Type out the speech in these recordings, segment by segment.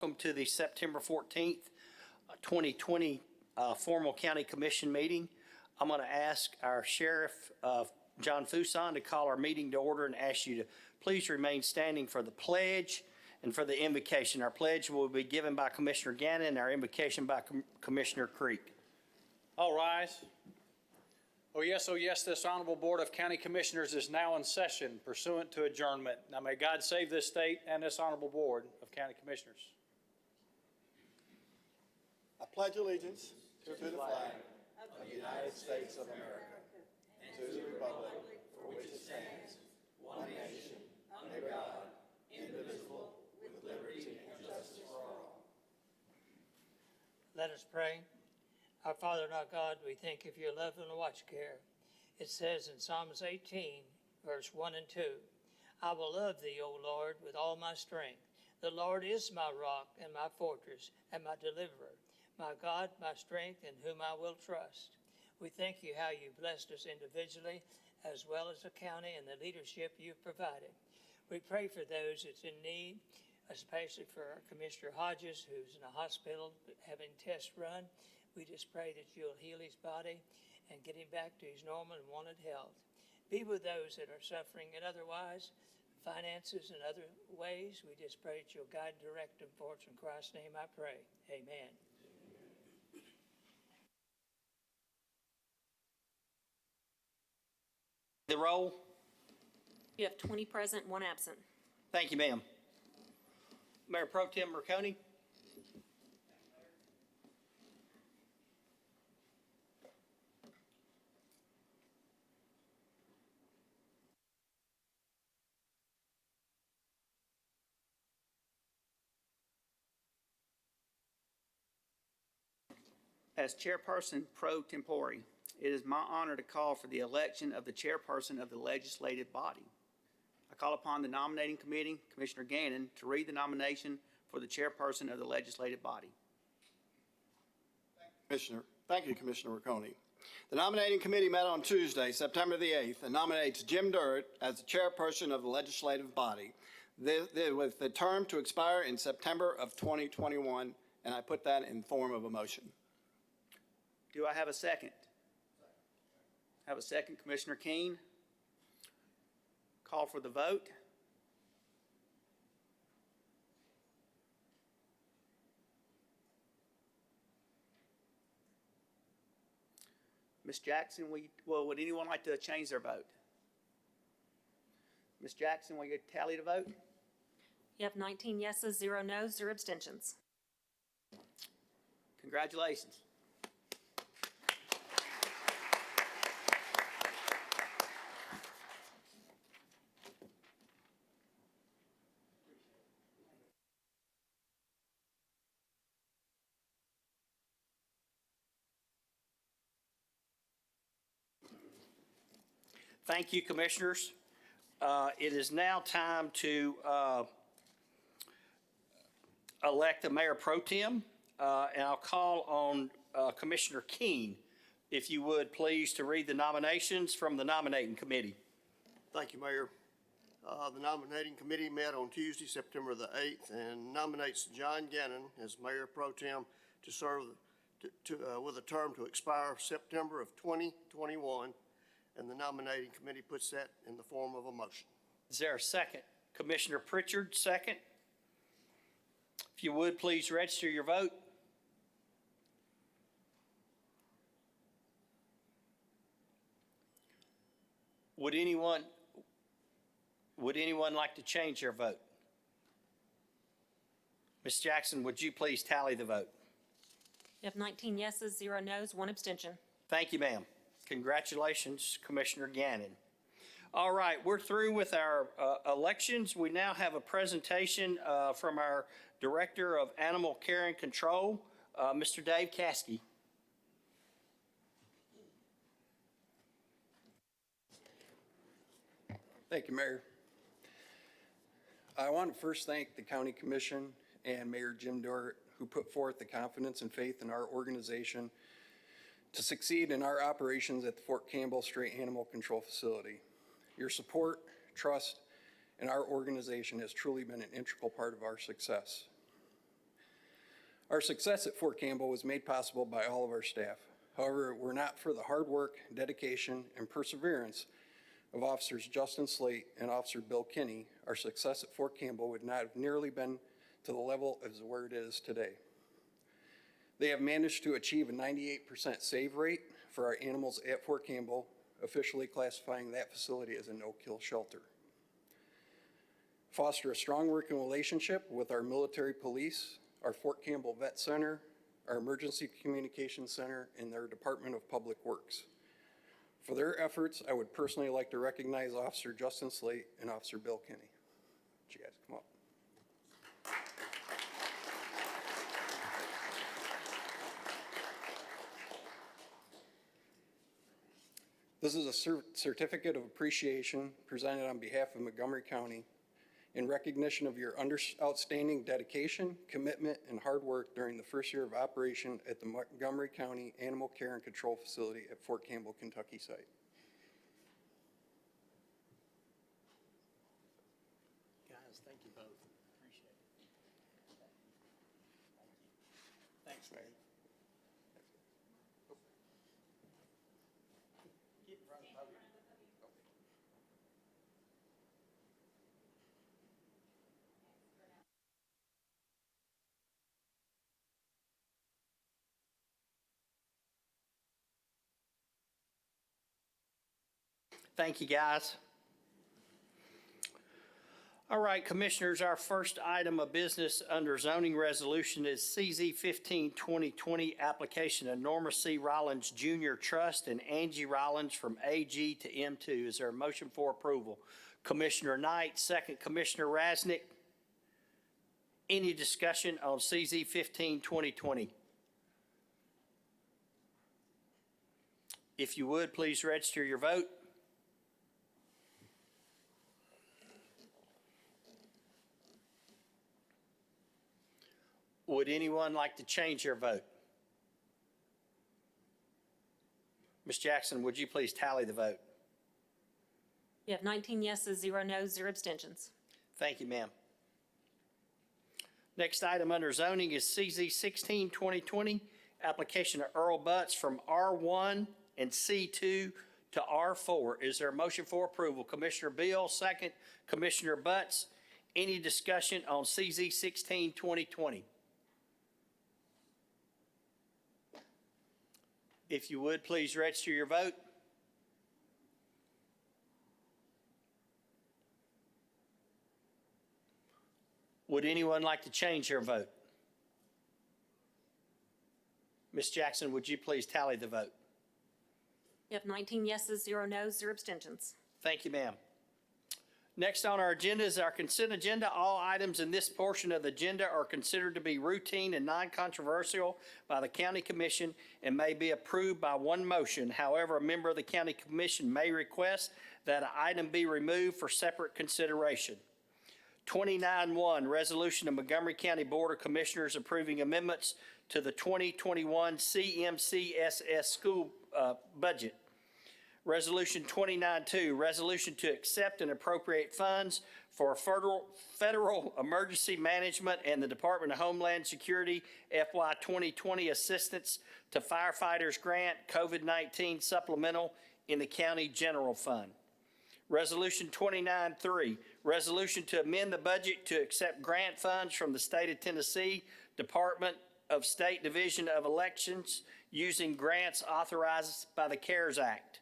Welcome to the September 14th, 2020 formal County Commission meeting. I'm going to ask our Sheriff, John Fuson, to call our meeting to order and ask you to please remain standing for the pledge and for the invocation. Our pledge will be given by Commissioner Gannon and our invocation by Commissioner Creek. All rise. Oh yes, this Honorable Board of County Commissioners is now in session pursuant to adjournment. Now may God save this state and this Honorable Board of County Commissioners. I pledge allegiance to the flag of the United States of America and to the republic for which it stands, one nation, under God, indivisible, with liberty and justice for all. Let us pray. Our Father and our God, we thank you for your love and watch care. It says in Psalms 18, verse 1 and 2, I will love thee, O Lord, with all my strength. The Lord is my rock and my fortress and my deliverer, my God, my strength, in whom I will trust. We thank you how you blessed us individually as well as the county and the leadership you've provided. We pray for those that's in need, especially for our Commissioner Hodges, who's in a hospital having tests run. We just pray that you'll heal his body and get him back to his normal and wanted health. Be with those that are suffering and otherwise, finances and other ways. We just pray that you'll guide and direct them for us. In Christ's name I pray. Amen. The roll. You have 20 present, 1 absent. Thank you, ma'am. Mayor Pro Tem Marconi. As chairperson pro tempore, it is my honor to call for the election of the chairperson of the legislative body. I call upon the nominating committee, Commissioner Gannon, to read the nomination for the chairperson of the legislative body. Thank you, Commissioner Riccone. The nominating committee met on Tuesday, September the 8th, and nominates Jim Durrett as the chairperson of the legislative body, with the term to expire in September of 2021, and I put that in form of a motion. Do I have a second? Have a second, Commissioner Keene. Call for the vote. Ms. Jackson, would anyone like to change their vote? Ms. Jackson, will you tally the vote? You have 19 yeses, 0 noes, 0 abstentions. Congratulations. Thank you, Commissioners. It is now time to elect the Mayor Pro Tem, and I'll call on Commissioner Keene, if you would please, to read the nominations from the nominating committee. Thank you, Mayor. The nominating committee met on Tuesday, September the 8th, and nominates John Gannon as Mayor Pro Tem to serve with a term to expire September of 2021, and the nominating committee puts that in the form of a motion. Is there a second? Commissioner Pritchard, second. If you would, please register your vote. Would anyone like to change their vote? Ms. Jackson, would you please tally the vote? You have 19 yeses, 0 noes, 1 abstention. Thank you, ma'am. Congratulations, Commissioner Gannon. All right, we're through with our elections. We now have a presentation from our Director of Animal Care and Control, Mr. Dave Caskey. Thank you, Mayor. I want to first thank the County Commission and Mayor Jim Durrett, who put forth the confidence and faith in our organization to succeed in our operations at the Fort Campbell Stray Animal Control Facility. Your support, trust, and our organization has truly been an integral part of our success. Our success at Fort Campbell was made possible by all of our staff. However, it were not for the hard work, dedication, and perseverance of Officers Justin Slate and Officer Bill Kinney, our success at Fort Campbell would not have nearly been to the level as where it is today. They have managed to achieve a 98% save rate for our animals at Fort Campbell, officially classifying that facility as a no-kill shelter. Foster a strong working relationship with our military police, our Fort Campbell Vet Center, our Emergency Communications Center, and their Department of Public Works. For their efforts, I would personally like to recognize Officer Justin Slate and Officer Bill Kinney. Would you guys come up? This is a certificate of appreciation presented on behalf of Montgomery County in recognition of your outstanding dedication, commitment, and hard work during the first year of operation at the Montgomery County Animal Care and Control Facility at Fort Campbell, Kentucky site. Guys, thank you both. Appreciate it. Thanks, Mayor. Get in front of the podium. Thank you, guys. All right, Commissioners, our first item of business under zoning resolution is CZ 15-2020, application of Norma C. Rollins Jr. Trust and Angie Rollins from AG to M2. Is there a motion for approval? Commissioner Knight, second. Commissioner Rasnick. Any discussion on CZ 15-2020? If you would, please register your vote. Would anyone like to change their vote? Ms. Jackson, would you please tally the vote? You have 19 yeses, 0 noes, 0 abstentions. Thank you, ma'am. Next item under zoning is CZ 16-2020, application of Earl Butts from R1 and C2 to R4. Is there a motion for approval? Commissioner Beal, second. Commissioner Butts, any discussion on CZ 16-2020? If you would, please register your vote. Would anyone like to change their vote? Ms. Jackson, would you please tally the vote? You have 19 yeses, 0 noes, 0 abstentions. Thank you, ma'am. Next on our agenda is our consent agenda. All items in this portion of the agenda are considered to be routine and non-controversial by the County Commission and may be approved by one motion. However, a member of the County Commission may request that an item be removed for separate consideration. 29-1, resolution of Montgomery County Board of Commissioners approving amendments to the 2021 CMCSS school budget. Resolution 29-2, resolution to accept and appropriate funds for federal emergency management and the Department of Homeland Security FY 2020 assistance to firefighters grant COVID-19 supplemental in the county general fund. Resolution 29-3, resolution to amend the budget to accept grant funds from the state of Tennessee Department of State Division of Elections using grants authorized by the CARES Act.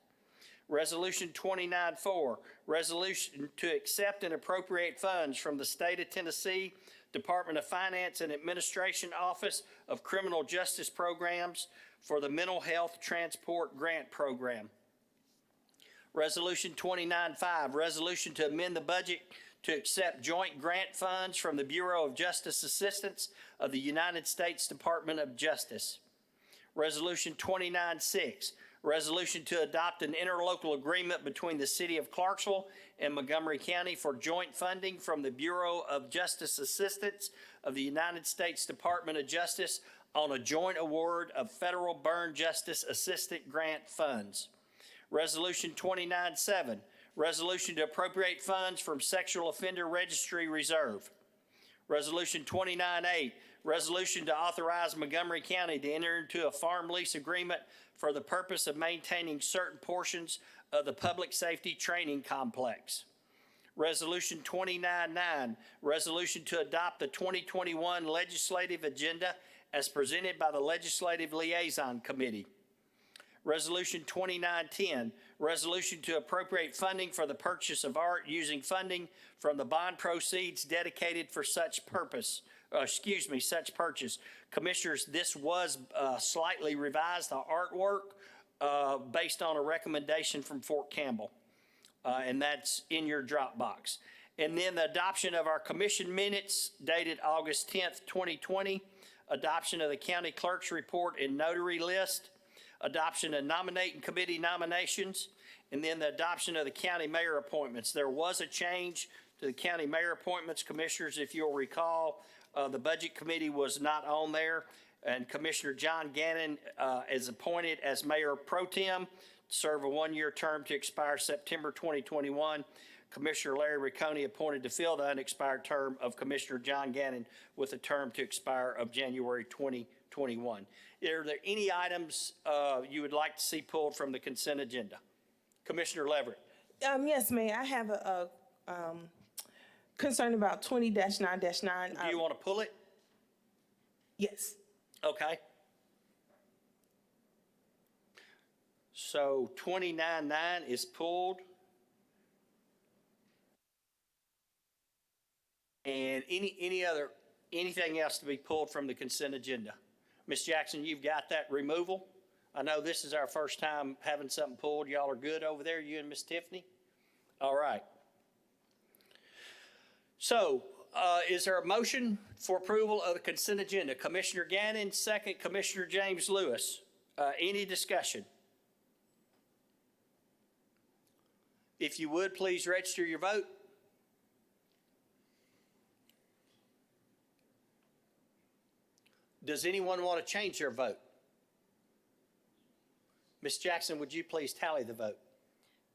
Resolution 29-4, resolution to accept and appropriate funds from the state of Tennessee Department of Finance and Administration Office of Criminal Justice Programs for the Mental Health Transport Grant Program. Resolution 29-5, resolution to amend the budget to accept joint grant funds from the Bureau of Justice Assistance of the United States Department of Justice. Resolution 29-6, resolution to adopt an interlocal agreement between the City of Clarksville and Montgomery County for joint funding from the Bureau of Justice Assistance of the United States Department of Justice on a joint award of federal burn justice assistant grant funds. Resolution 29-7, resolution to appropriate funds from Sexual Offender Registry Reserve. Resolution 29-8, resolution to authorize Montgomery County to enter into a farm lease agreement for the purpose of maintaining certain portions of the public safety training complex. Resolution 29-9, resolution to adopt the 2021 legislative agenda as presented by the Legislative Liaison Committee. Resolution 29-10, resolution to appropriate funding for the purchase of art using funding from the bond proceeds dedicated for such purpose, such purchase. Commissioners, this was slightly revised, the artwork, based on a recommendation from Fort Campbell. And that's in your Dropbox. And then the adoption of our commission minutes dated August 10th, 2020, adoption of the county clerk's report and notary list, adoption of nominating committee nominations, and then the adoption of the county mayor appointments. There was a change to the county mayor appointments, commissioners. If you'll recall, the budget committee was not on there, and Commissioner John Gannon is appointed as mayor pro tem, serve a one-year term to expire September 2021. Commissioner Larry Riccone appointed to fill the unexpired term of Commissioner John Gannon with a term to expire of January 2021. Are there any items you would like to see pulled from the consent agenda? Commissioner Leverett. Yes, Mayor, I have a concern about 20-9-9. Do you want to pull it? Yes. Okay. So 29-9 is pulled. And anything else to be pulled from the consent agenda? Ms. Jackson, you've got that removal? I know this is our first time having something pulled. Y'all are good over there, you and Ms. Tiffany? All right. So, is there a motion for approval of the consent agenda? Commissioner Gannon, second. Commissioner James Lewis. Any discussion? If you would, please register your vote. Does anyone want to change their vote? Ms. Jackson, would you please tally the vote?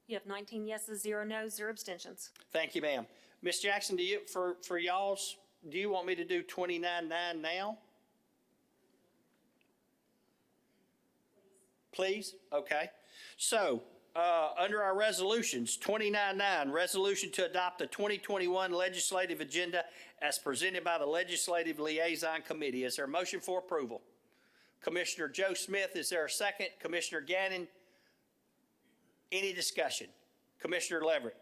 You have 19 yeses, 0 noes, 0 abstentions. Thank you, ma'am. Ms. Jackson, for y'all's, do you want me to do 29-9 now? Please? Okay. So, under our resolutions, 29-9, resolution to adopt the 2021 legislative agenda as presented by the Legislative Liaison Committee. Is there a motion for approval? Commissioner Joe Smith, is there a second? Commissioner Gannon, any discussion? Commissioner Leverett.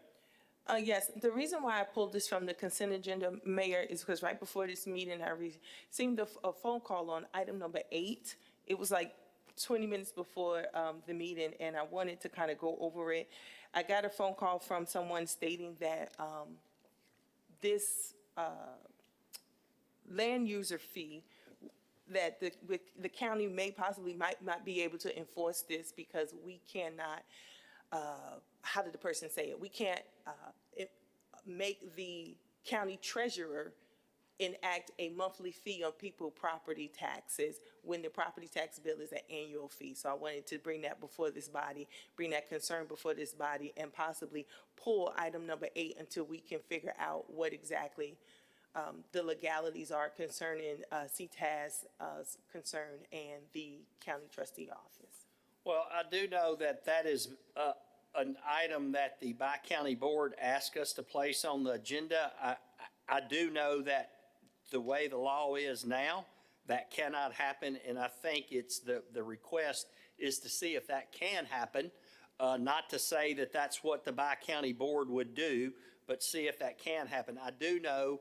Yes, the reason why I pulled this from the consent agenda, Mayor, is because right before this meeting, I received a phone call on item number 8. It was like 20 minutes before the meeting, and I wanted to kind of go over it. I got a phone call from someone stating that this land user fee, that the county may possibly might not be able to enforce this because we cannot, how did the person say it? We can't make the county treasurer enact a monthly fee on people property taxes when the property tax bill is an annual fee. So I wanted to bring that before this body, bring that concern before this body, and possibly pull item number 8 until we can figure out what exactly the legalities are concerning CTAS concern and the county trustee office. Well, I do know that is an item that the Bi-County Board asked us to place on the agenda. I do know that the way the law is now, that cannot happen, and I think it's the request is to see if that can happen, not to say that that's what the Bi-County Board would do, but see if that can happen. I do know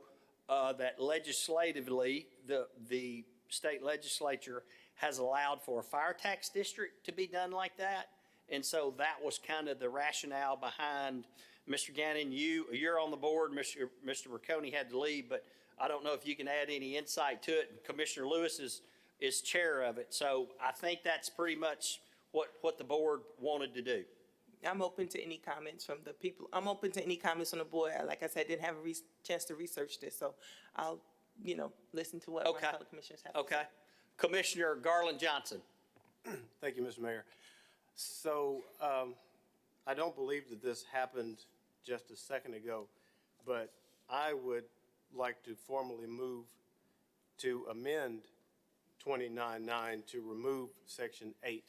that legislatively, the state legislature has allowed for a fire tax district to be done like that, and so that was kind of the rationale behind. Mr. Gannon, you're on the board. Mr. Riccone had to leave, but I don't know if you can add any insight to it. Commissioner Lewis is chair of it, so I think that's pretty much what the board wanted to do. I'm open to any comments from the people. I'm open to any comments on the board. Like I said, I didn't have a chance to research this, so I'll, listen to what my fellow commissioners have to say. Okay. Commissioner Garland Johnson. Thank you, Mr. Mayor. So I don't believe that this happened just a second ago, but I would like to formally move to amend 29.9 to remove Section 8.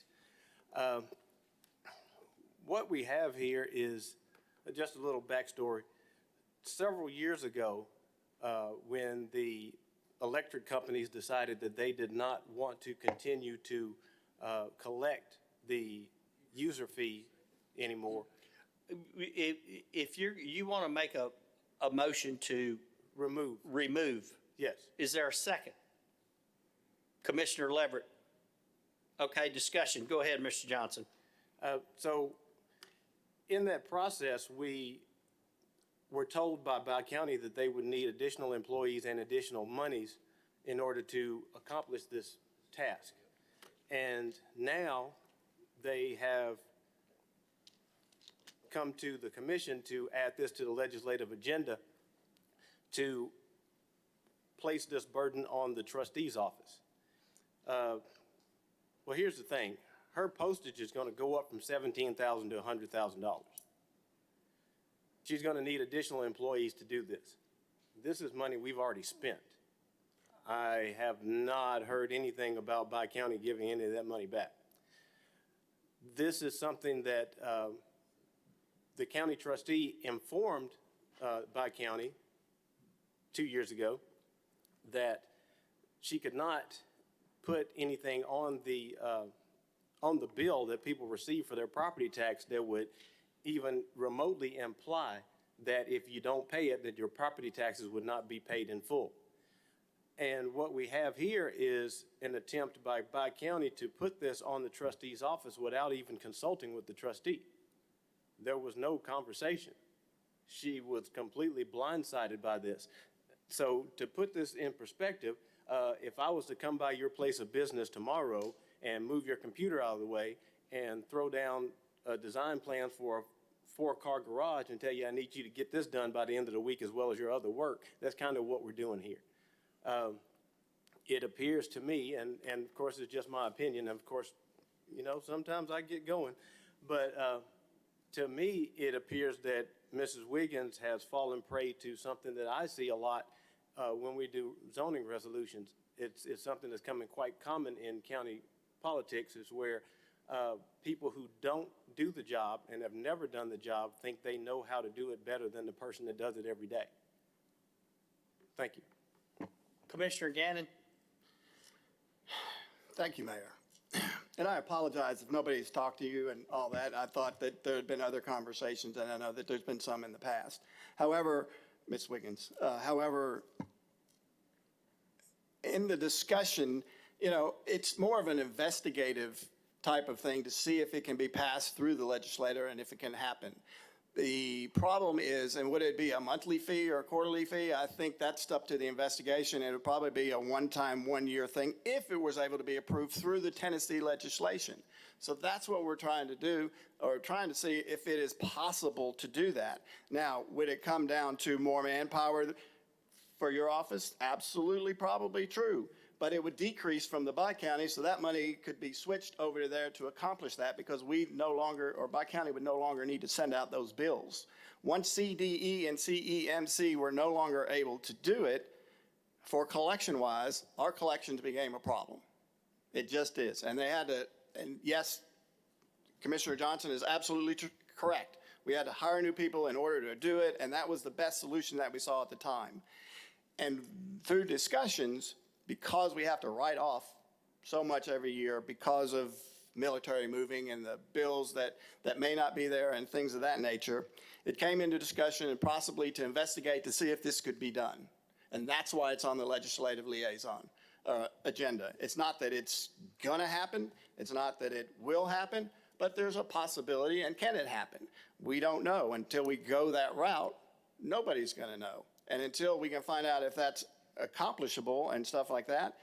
What we have here is just a little backstory. Several years ago, when the electric companies decided that they did not want to continue to collect the user fee anymore. If you want to make a motion to remove, Yes. is there a second? Commissioner Leverett. Okay, discussion. Go ahead, Mr. Johnson. So in that process, we were told by county that they would need additional employees and additional monies in order to accomplish this task. And now they have come to the commission to add this to the legislative agenda to place this burden on the trustee's office. Well, here's the thing. Her postage is going to go up from $17,000 to $100,000. She's going to need additional employees to do this. This is money we've already spent. I have not heard anything about Bi County giving any of that money back. This is something that the county trustee informed Bi County 2 years ago that she could not put anything on the bill that people receive for their property tax that would even remotely imply that if you don't pay it, that your property taxes would not be paid in full. And what we have here is an attempt by County to put this on the trustee's office without even consulting with the trustee. There was no conversation. She was completely blindsided by this. So to put this in perspective, if I was to come by your place of business tomorrow and move your computer out of the way and throw down a design plan for a 4-car garage and tell you I need you to get this done by the end of the week as well as your other work, that's kind of what we're doing here. It appears to me, and of course it's just my opinion, of course, you know, sometimes I get going, but to me it appears that Mrs. Wiggins has fallen prey to something that I see a lot when we do zoning resolutions. It's something that's coming quite common in county politics, is where people who don't do the job and have never done the job think they know how to do it better than the person that does it every day. Thank you. Commissioner Gannon. Thank you, Mayor. And I apologize if nobody's talked to you and all that. I thought that there had been other conversations, and I know that there's been some in the past. However, Ms. Wiggins, in the discussion, you know, it's more of an investigative type of thing to see if it can be passed through the legislature and if it can happen. The problem is, and would it be a monthly fee or a quarterly fee? I think that's up to the investigation. It would probably be a one-time, one-year thing if it was able to be approved through the Tennessee legislation. So that's what we're trying to do, or trying to see if it is possible to do that. Now, would it come down to more manpower for your office? Absolutely, probably true. But it would decrease from the Bi-County, so that money could be switched over to there to accomplish that, because we no longer, or Bi-County would no longer need to send out those bills. Once CDE and CEMC were no longer able to do it, for collection-wise, our collections became a problem. It just is. And they had to, and yes, Commissioner Johnson is absolutely correct. We had to hire new people in order to do it, and that was the best solution that we saw at the time. And through discussions, because we have to write off so much every year because of military moving and the bills that may not be there and things of that nature, it came into discussion and possibly to investigate to see if this could be done. And that's why it's on the legislative liaison agenda. It's not that it's going to happen. It's not that it will happen, but there's a possibility. And can it happen? We don't know. Until we go that route, nobody's going to know. And until we can find out if that's accomplishable and stuff like that,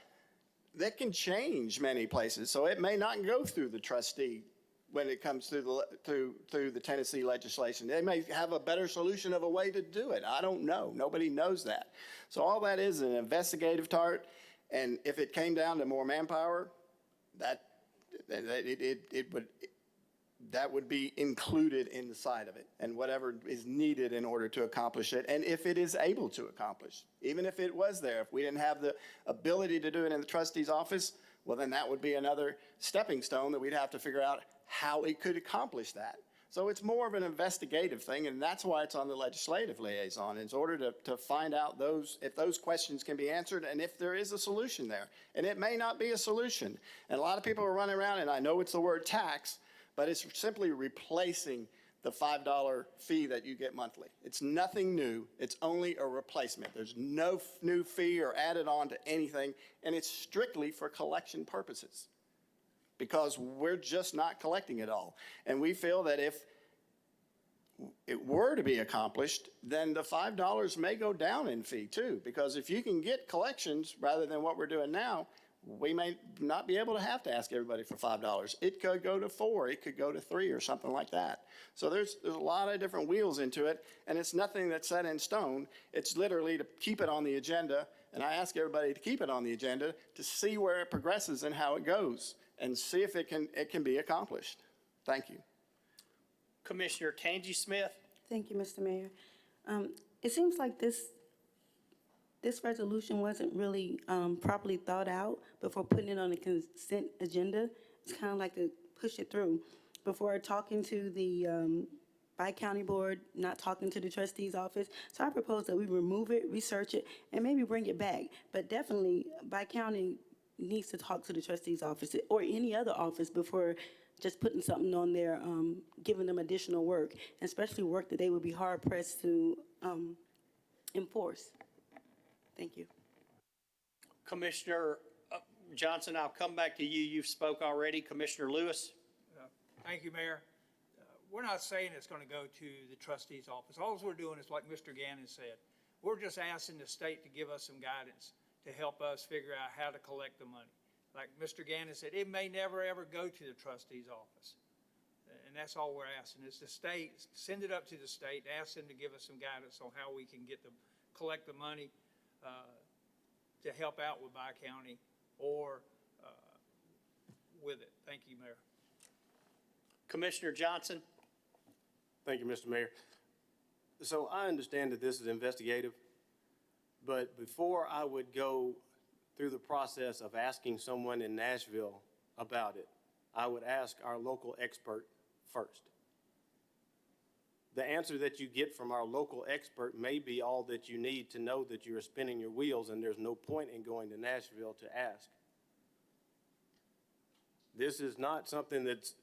that can change many places. So it may not go through the trustee when it comes through the Tennessee legislation. They may have a better solution of a way to do it. I don't know. Nobody knows that. So all that is an investigative part. And if it came down to more manpower, that it would, that would be included in the side of it and whatever is needed in order to accomplish it. And if it is able to accomplish, even if it was there, if we didn't have the ability to do it in the trustee's office, well, then that would be another stepping stone that we'd have to figure out how it could accomplish that. So it's more of an investigative thing, and that's why it's on the legislative liaison, in order to find out if those questions can be answered and if there is a solution there. And it may not be a solution. And a lot of people are running around, and I know it's the word tax, but it's simply replacing the $5 fee that you get monthly. It's nothing new. It's only a replacement. There's no new fee or added on to anything, and it's strictly for collection purposes, because we're just not collecting it all. And we feel that if it were to be accomplished, then the $5 may go down in fee too, because if you can get collections rather than what we're doing now, we may not be able to have to ask everybody for $5. It could go to $4, it could go to $3 or something like that. So there's a lot of different wheels into it, and it's nothing that's set in stone. It's literally to keep it on the agenda, and I ask everybody to keep it on the agenda to see where it progresses and how it goes, and see if it can be accomplished. Thank you. Commissioner Tangi Smith. Thank you, Mr. Mayor. It seems like this resolution wasn't really properly thought out before putting it on the consent agenda. It's kind of like to push it through before talking to the by-county board, not talking to the trustee's office. So I propose that we remove it, research it, and maybe bring it back. But definitely, by-county needs to talk to the trustee's office or any other office before just putting something on there, giving them additional work, and especially work that they would be hard-pressed to enforce. Thank you. Commissioner Johnson, I'll come back to you. You've spoke already. Commissioner Lewis. Thank you, Mayor. We're not saying it's going to go to the trustee's office. All we're doing is, like Mr. Gannon said, we're just asking the state to give us some guidance to help us figure out how to collect the money. Like Mr. Gannon said, it may never, ever go to the trustee's office. And that's all we're asking is the state, send it up to the state, ask them to give us some guidance on how we can collect the money to help out with Bi-County or with it. Thank you, Mayor. Commissioner Johnson. Thank you, Mr. Mayor. So I understand that this is investigative, but before I would go through the process of asking someone in Nashville about it, I would ask our local expert first. The answer that you get from our local expert may be all that you need to know that you are spinning your wheels, and there's no point in going to Nashville to ask. This is not something that's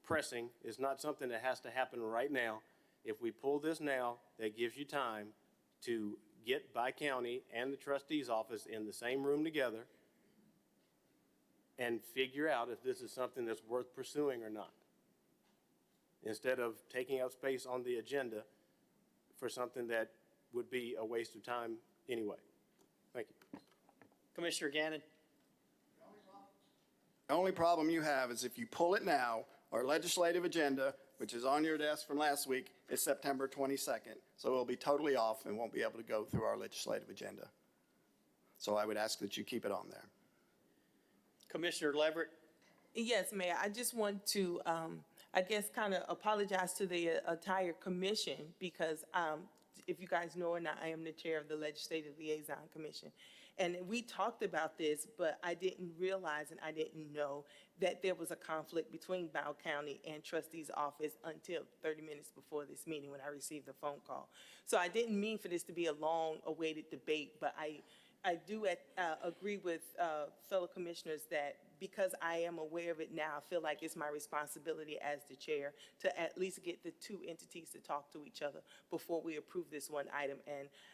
pressing. It's not something that has to happen right now. If we pull this now, that gives you time to get Bi-County and the trustee's office in the same room together and figure out if this is something that's worth pursuing or not, instead of taking up space on the agenda for something that would be a waste of time anyway. Thank you. Commissioner Gannon. The only problem you have is if you pull it now, our legislative agenda, which is on your desk from last week, is September 22nd. So it'll be totally off and won't be able to go through our legislative agenda. So I would ask that you keep it on there. Commissioner Leverett. Yes, Mayor, I just want to, I guess, kind of apologize to the entire commission because if you guys know or not, I am the chair of the Legislative Liaison Commission. And we talked about this, but I didn't realize and I didn't know that there was a conflict between Bow County and trustee's office until 30 minutes before this meeting when I received the phone call. So I didn't mean for this to be a long-awaited debate, but I do agree with fellow commissioners that because I am aware of it now, I feel like it's my responsibility as the chair to at least get the two entities to talk to each other before we approve this one item.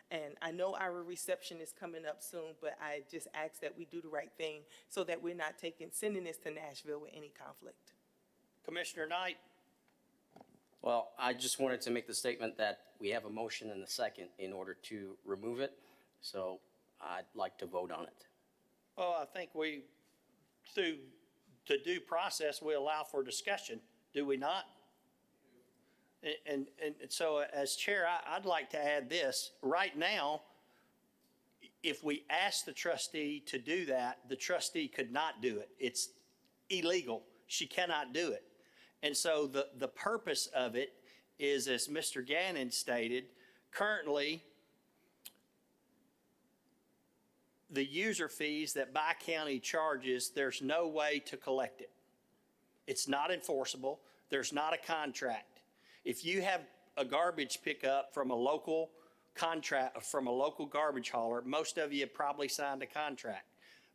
And I know our reception is coming up soon, but I just ask that we do the right thing so that we're not sending this to Nashville with any conflict. Commissioner Knight. Well, I just wanted to make the statement that we have a motion and a second in order to remove it. So I'd like to vote on it. Well, I think through the due process, we allow for discussion, do we not? And so as chair, I'd like to add this. Right now, if we ask the trustee to do that, the trustee could not do it. It's illegal. She cannot do it. And so the purpose of it is, as Mr. Gannon stated, currently, the user fees that Bi-County charges, there's no way to collect it. It's not enforceable. There's not a contract. If you have a garbage pickup from a local garbage hauler, most of you have probably signed a contract.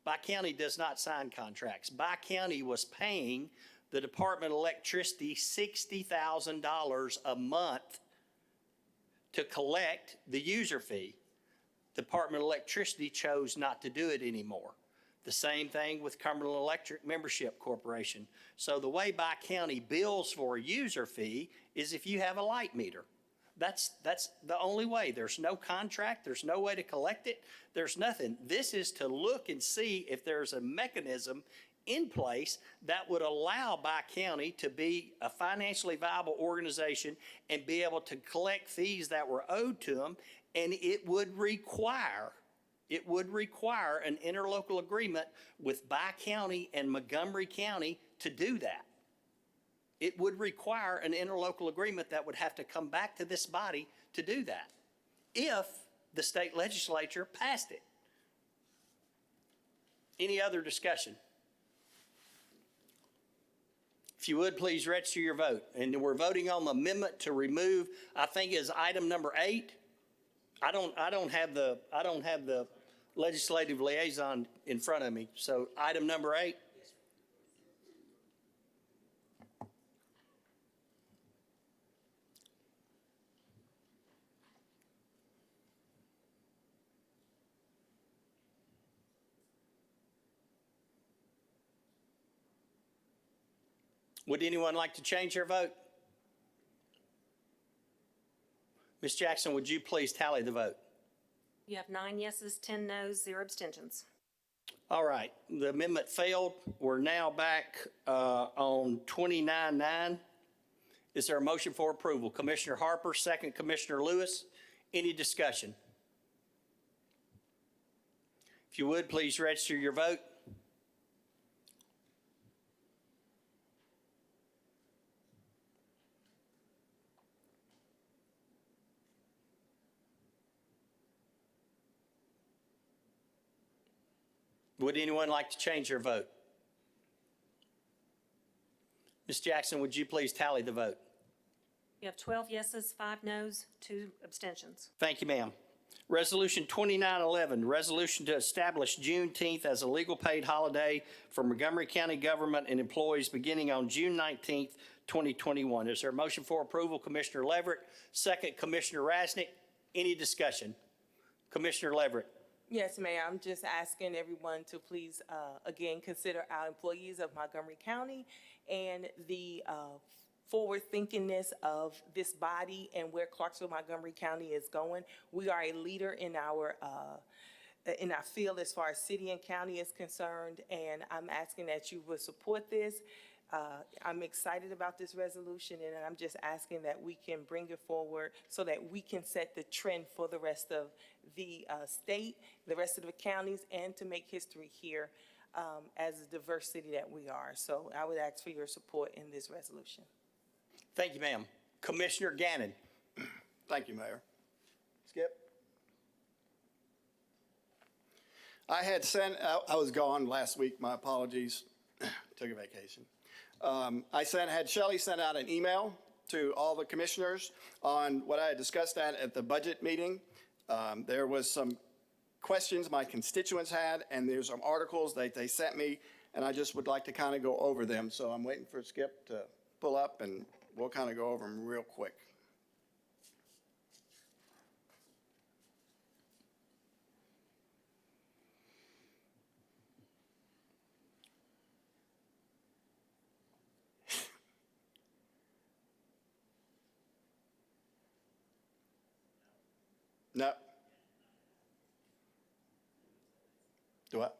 Bi-County does not sign contracts. Bi-County was paying the Department of Electricity $60,000 a month to collect the user fee. Department of Electricity chose not to do it anymore. The same thing with Cumberland Electric Membership Corporation. So the way Bi-County bills for a user fee is if you have a light meter. That's the only way. There's no contract. There's no way to collect it. There's nothing. This is to look and see if there's a mechanism in place that would allow Bi-County to be a financially viable organization and be able to collect fees that were owed to them. And it would require an interlocal agreement with Bi-County and Montgomery County to do that. It would require an interlocal agreement that would have to come back to this body to do that if the state legislature passed it. Any other discussion? If you would, please register your vote. And we're voting on the amendment to remove, I think is item number 8. I don't have the legislative liaison in front of me. So item number 8. Would anyone like to change their vote? Ms. Jackson, would you please tally the vote? You have 9 yeses, 10 noes, 0 abstentions. All right, the amendment failed. We're now back on 29-9. Is there a motion for approval? Commissioner Harper, second Commissioner Lewis. Any discussion? If you would, please register your vote. Would anyone like to change their vote? Ms. Jackson, would you please tally the vote? You have 12 yeses, 5 noes, 2 abstentions. Thank you, ma'am. Resolution 2911, resolution to establish Juneteenth as a legal paid holiday for Montgomery County government and employees beginning on June 19th, 2021. Is there a motion for approval? Commissioner Leverett, second Commissioner Rasnick. Any discussion? Commissioner Leverett. Yes, Mayor, I'm just asking everyone to please, again, consider our employees of Montgomery County and the forward-thinkingness of this body and where Clarksville, Montgomery County is going. We are a leader in our field as far as city and county is concerned, and I'm asking that you would support this. I'm excited about this resolution, and I'm just asking that we can bring it forward so that we can set the trend for the rest of the state, the rest of the counties, and to make history here as a diverse city that we are. So I would ask for your support in this resolution. Thank you, ma'am. Commissioner Gannon. Thank you, Mayor. Skip. I was gone last week, my apologies. Took a vacation. Had Shelley sent out an email to all the commissioners on what I had discussed at the budget meeting. There was some questions my constituents had, and there's some articles that they sent me, and I just would like to kind of go over them. So I'm waiting for Skip to pull up, and we'll kind of go over them real quick. No. Do what?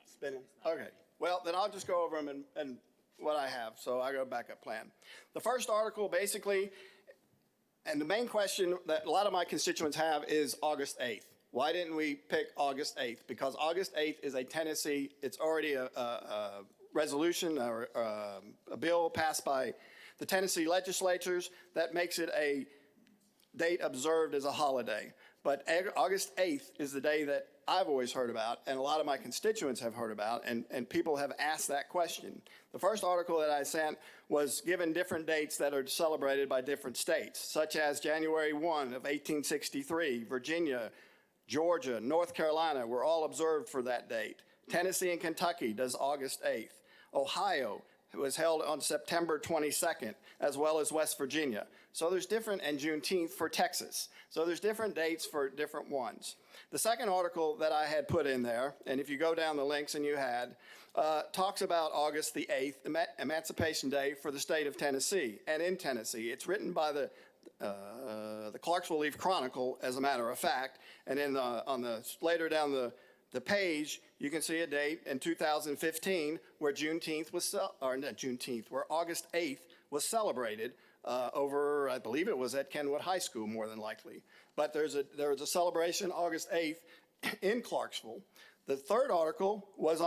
Spinning? Okay. Well, then I'll just go over them and what I have. So I go backup plan. The first article basically, and the main question that a lot of my constituents have is August 8th. Why didn't we pick August 8th? Because August 8th is a Tennessee, it's already a resolution or a bill passed by the Tennessee legislatures that makes it a date observed as a holiday. But August 8th is the day that I've always heard about, and a lot of my constituents have heard about, and people have asked that question. The first article that I sent was given different dates that are celebrated by different states, such as January 1 of 1863, Virginia, Georgia, North Carolina were all observed for that date. Tennessee and Kentucky does August 8th. Ohio was held on September 22nd, as well as West Virginia. So there's different, and Juneteenth for Texas. So there's different dates for different ones. The second article that I had put in there, and if you go down the links and you had, talks about August the 8th, Emancipation Day for the state of Tennessee, and in Tennessee. It's written by the Clarksville Leaf Chronicle, as a matter of fact, and later down the page, you can see a date in 2015 where where August 8th was celebrated over, I believe it was at Kenwood High School, more than likely. But there was a celebration August 8th in Clarksville. The third article was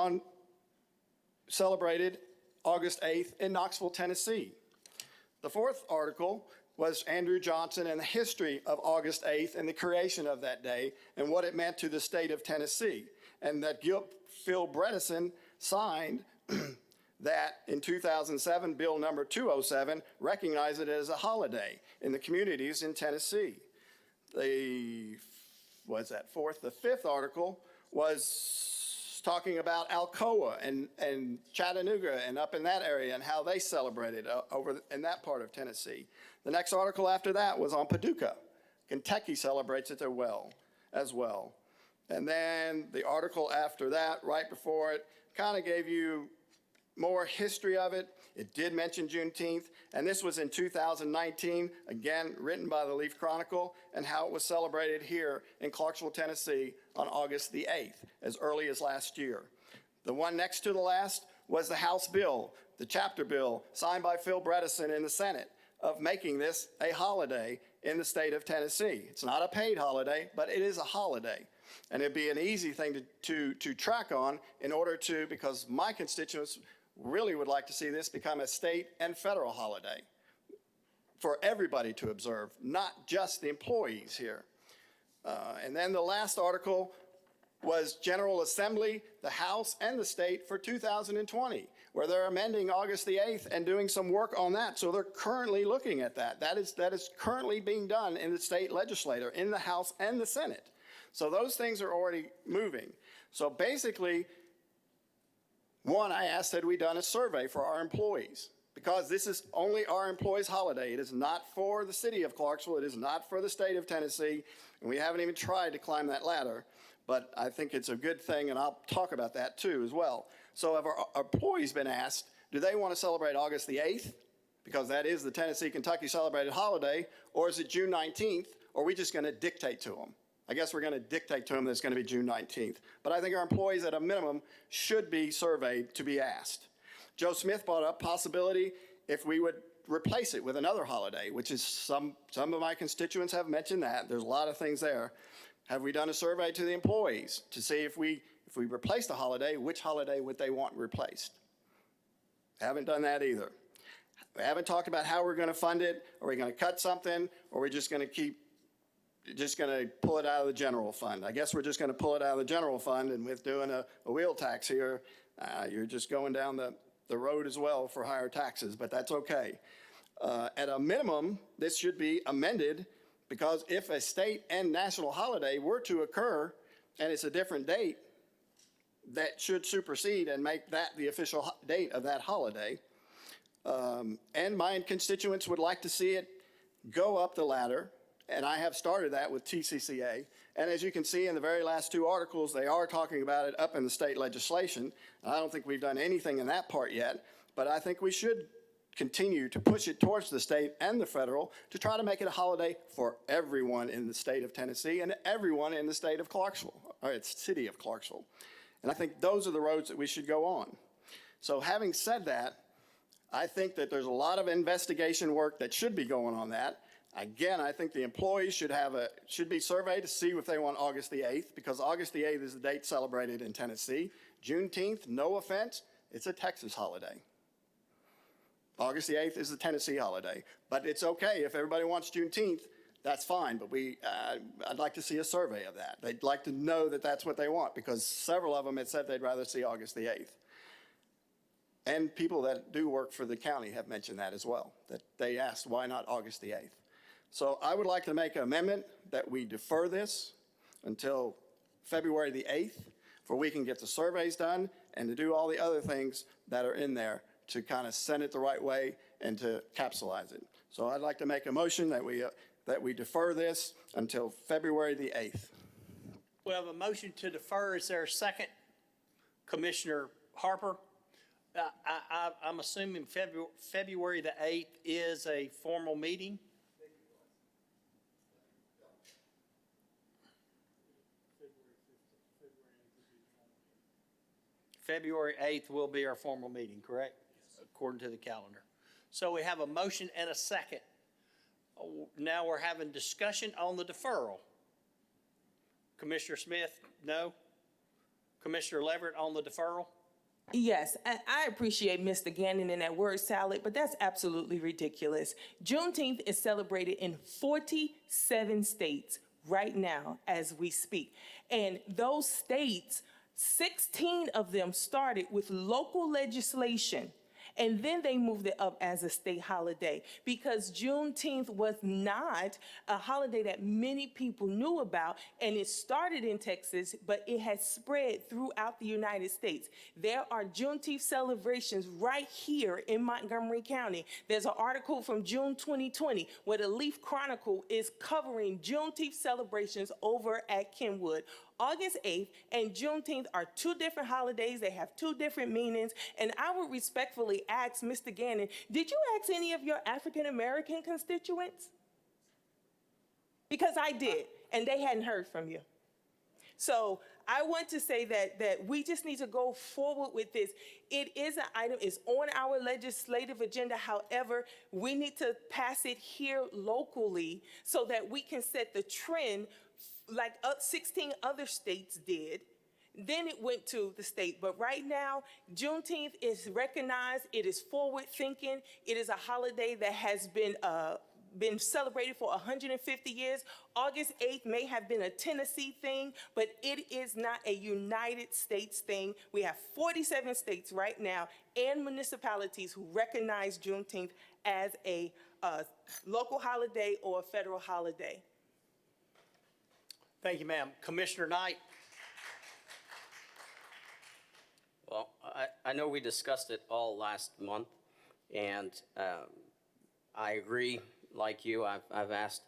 celebrated August 8th in Knoxville, Tennessee. The fourth article was Andrew Johnson and the history of August 8th and the creation of that day and what it meant to the state of Tennessee. And that Phil Bredesen signed that in 2007, Bill number 207 recognized it as a holiday in the communities in Tennessee. The fifth article was talking about Alcoa and Chattanooga and up in that area and how they celebrated over in that part of Tennessee. The next article after that was on Paducah. Kentucky celebrates it as well. And then the article after that, right before it, kind of gave you more history of it. It did mention Juneteenth, and this was in 2019, again, written by the Leaf Chronicle, and how it was celebrated here in Clarksville, Tennessee on August the 8th, as early as last year. The one next to the last was the House bill, the chapter bill, signed by Phil Bredesen in the Senate, of making this a holiday in the state of Tennessee. It's not a paid holiday, but it is a holiday. And it'd be an easy thing to track on in order to, because my constituents really would like to see this become a state and federal holiday for everybody to observe, not just the employees here. And then the last article was General Assembly, the House, and the state for 2020, where they're amending August the 8th and doing some work on that. So they're currently looking at that. That is currently being done in the state legislature, in the House and the Senate. So those things are already moving. So basically, one, I asked had we done a survey for our employees, because this is only our employees' holiday. It is not for the city of Clarksville. It is not for the state of Tennessee. And we haven't even tried to climb that ladder. But I think it's a good thing, and I'll talk about that too as well. So have our employees been asked, do they want to celebrate August the 8th? Because that is the Tennessee-Kentucky celebrated holiday. Or is it June 19th? Or are we just going to dictate to them? I guess we're going to dictate to them that it's going to be June 19th. But I think our employees at a minimum should be surveyed to be asked. Joe Smith brought up possibility if we would replace it with another holiday, which is some of my constituents have mentioned that. There's a lot of things there. Have we done a survey to the employees to see if we replace the holiday, which holiday would they want replaced? Haven't done that either. We haven't talked about how we're going to fund it. Are we going to cut something, or are we just going to pull it out of the general fund? I guess we're just going to pull it out of the general fund, and with doing a wheel tax here, you're just going down the road as well for higher taxes, but that's okay. At a minimum, this should be amended, because if a state and national holiday were to occur and it's a different date, that should supersede and make that the official date of that holiday. And my constituents would like to see it go up the ladder, and I have started that with TCCA. And as you can see in the very last two articles, they are talking about it up in the state legislation. I don't think we've done anything in that part yet, but I think we should continue to push it towards the state and the federal to try to make it a holiday for everyone in the state of Tennessee and everyone in the state of Clarksville, or its city of Clarksville. And I think those are the roads that we should go on. So having said that, I think that there's a lot of investigation work that should be going on that. Again, I think the employees should be surveyed to see if they want August the 8th, because August the 8th is the date celebrated in Tennessee. Juneteenth, no offense, it's a Texas holiday. August the 8th is a Tennessee holiday, but it's okay if everybody wants Juneteenth, that's fine, but I'd like to see a survey of that. They'd like to know that that's what they want, because several of them had said they'd rather see August the 8th. And people that do work for the county have mentioned that as well, that they asked why not August the 8th. So I would like to make an amendment that we defer this until February the 8th, for we can get the surveys done and to do all the other things that are in there to kind of send it the right way and to capsulize it. So I'd like to make a motion that we defer this until February the 8th. We have a motion to defer. Is there a second? Commissioner Harper? I'm assuming February the 8th is a formal meeting? February 8th will be our formal meeting, correct? According to the calendar. So we have a motion and a second. Now we're having discussion on the deferral. Commissioner Smith, no? Commissioner Leverett on the deferral? Yes, I appreciate Mr. Gannon and that word salad, but that's absolutely ridiculous. Juneteenth is celebrated in 47 states right now as we speak. And those states, 16 of them started with local legislation, and then they moved it up as a state holiday, because Juneteenth was not a holiday that many people knew about, and it started in Texas, but it has spread throughout the United States. There are Juneteenth celebrations right here in Montgomery County. There's an article from June 2020 where the Leaf Chronicle is covering Juneteenth celebrations over at Kenwood. August 8th and Juneteenth are two different holidays. They have two different meanings. And I would respectfully ask Mr. Gannon, did you ask any of your African-American constituents? Because I did, and they hadn't heard from you. So I want to say that we just need to go forward with this. It is an item, it's on our legislative agenda. However, we need to pass it here locally so that we can set the trend like 16 other states did. Then it went to the state. But right now, Juneteenth is recognized. It is forward thinking. It is a holiday that has been celebrated for 150 years. August 8th may have been a Tennessee thing, but it is not a United States thing. We have 47 states right now and municipalities who recognize Juneteenth as a local holiday or a federal holiday. Thank you, ma'am. Commissioner Knight? Well, I know we discussed it all last month, and I agree, like you, I've asked,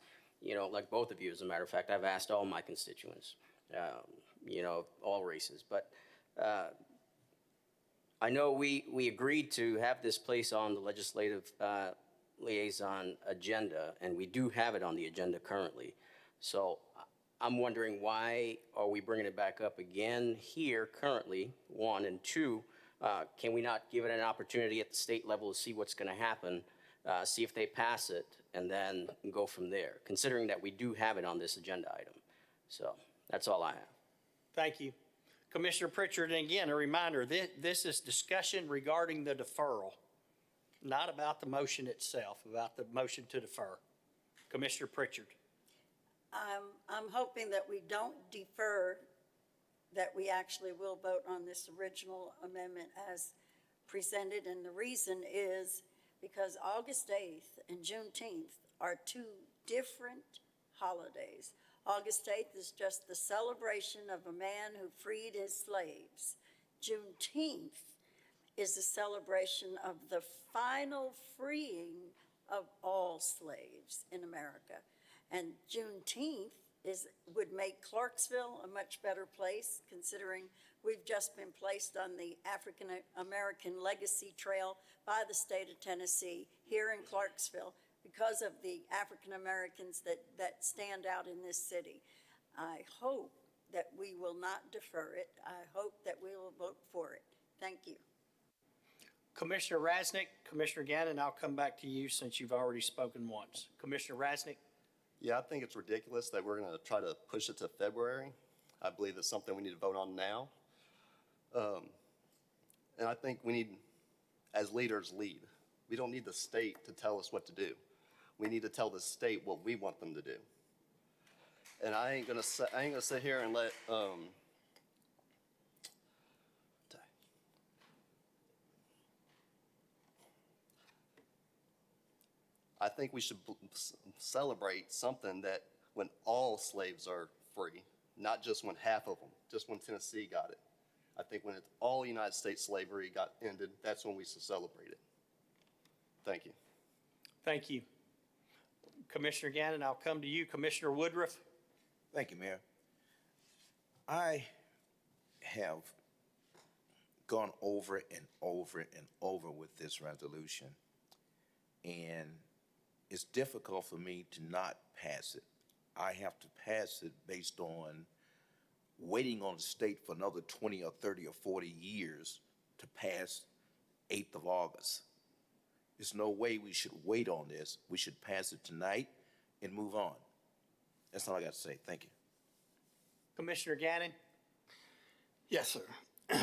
like both of you, as a matter of fact, I've asked all my constituents, all races. But I know we agreed to have this place on the legislative liaison agenda, and we do have it on the agenda currently. So I'm wondering, why are we bringing it back up again here currently, one, and two, can we not give it an opportunity at the state level to see what's going to happen, see if they pass it, and then go from there, considering that we do have it on this agenda item. So that's all I have. Thank you. Commissioner Pritchard, and again, a reminder, this is discussion regarding the deferral, not about the motion itself, about the motion to defer. Commissioner Pritchard. I'm hoping that we don't defer, that we actually will vote on this original amendment as presented. And the reason is because August 8th and Juneteenth are two different holidays. August 8th is just the celebration of a man who freed his slaves. Juneteenth is the celebration of the final freeing of all slaves in America. And Juneteenth would make Clarksville a much better place, considering we've just been placed on the African American Legacy Trail by the state of Tennessee here in Clarksville because of the African Americans that stand out in this city. I hope that we will not defer it. I hope that we will vote for it. Thank you. Commissioner Rasnick, Commissioner Gannon, I'll come back to you since you've already spoken once. Commissioner Rasnick? Yeah, I think it's ridiculous that we're going to try to push it to February. I believe it's something we need to vote on now. And I think we need, as leaders, lead. We don't need the state to tell us what to do. We need to tell the state what we want them to do. And I ain't gonna sit here and let I think we should celebrate something that when all slaves are free, not just when half of them, just when Tennessee got it. I think when all United States slavery got ended, that's when we should celebrate it. Thank you. Thank you. Commissioner Gannon, I'll come to you. Commissioner Woodruff? Thank you, Mayor. I have gone over and over and over with this resolution, and it's difficult for me to not pass it. I have to pass it based on waiting on the state for another 20 or 30 or 40 years to pass 8th of August. There's no way we should wait on this. We should pass it tonight and move on. That's all I got to say. Thank you. Commissioner Gannon? Yes, sir.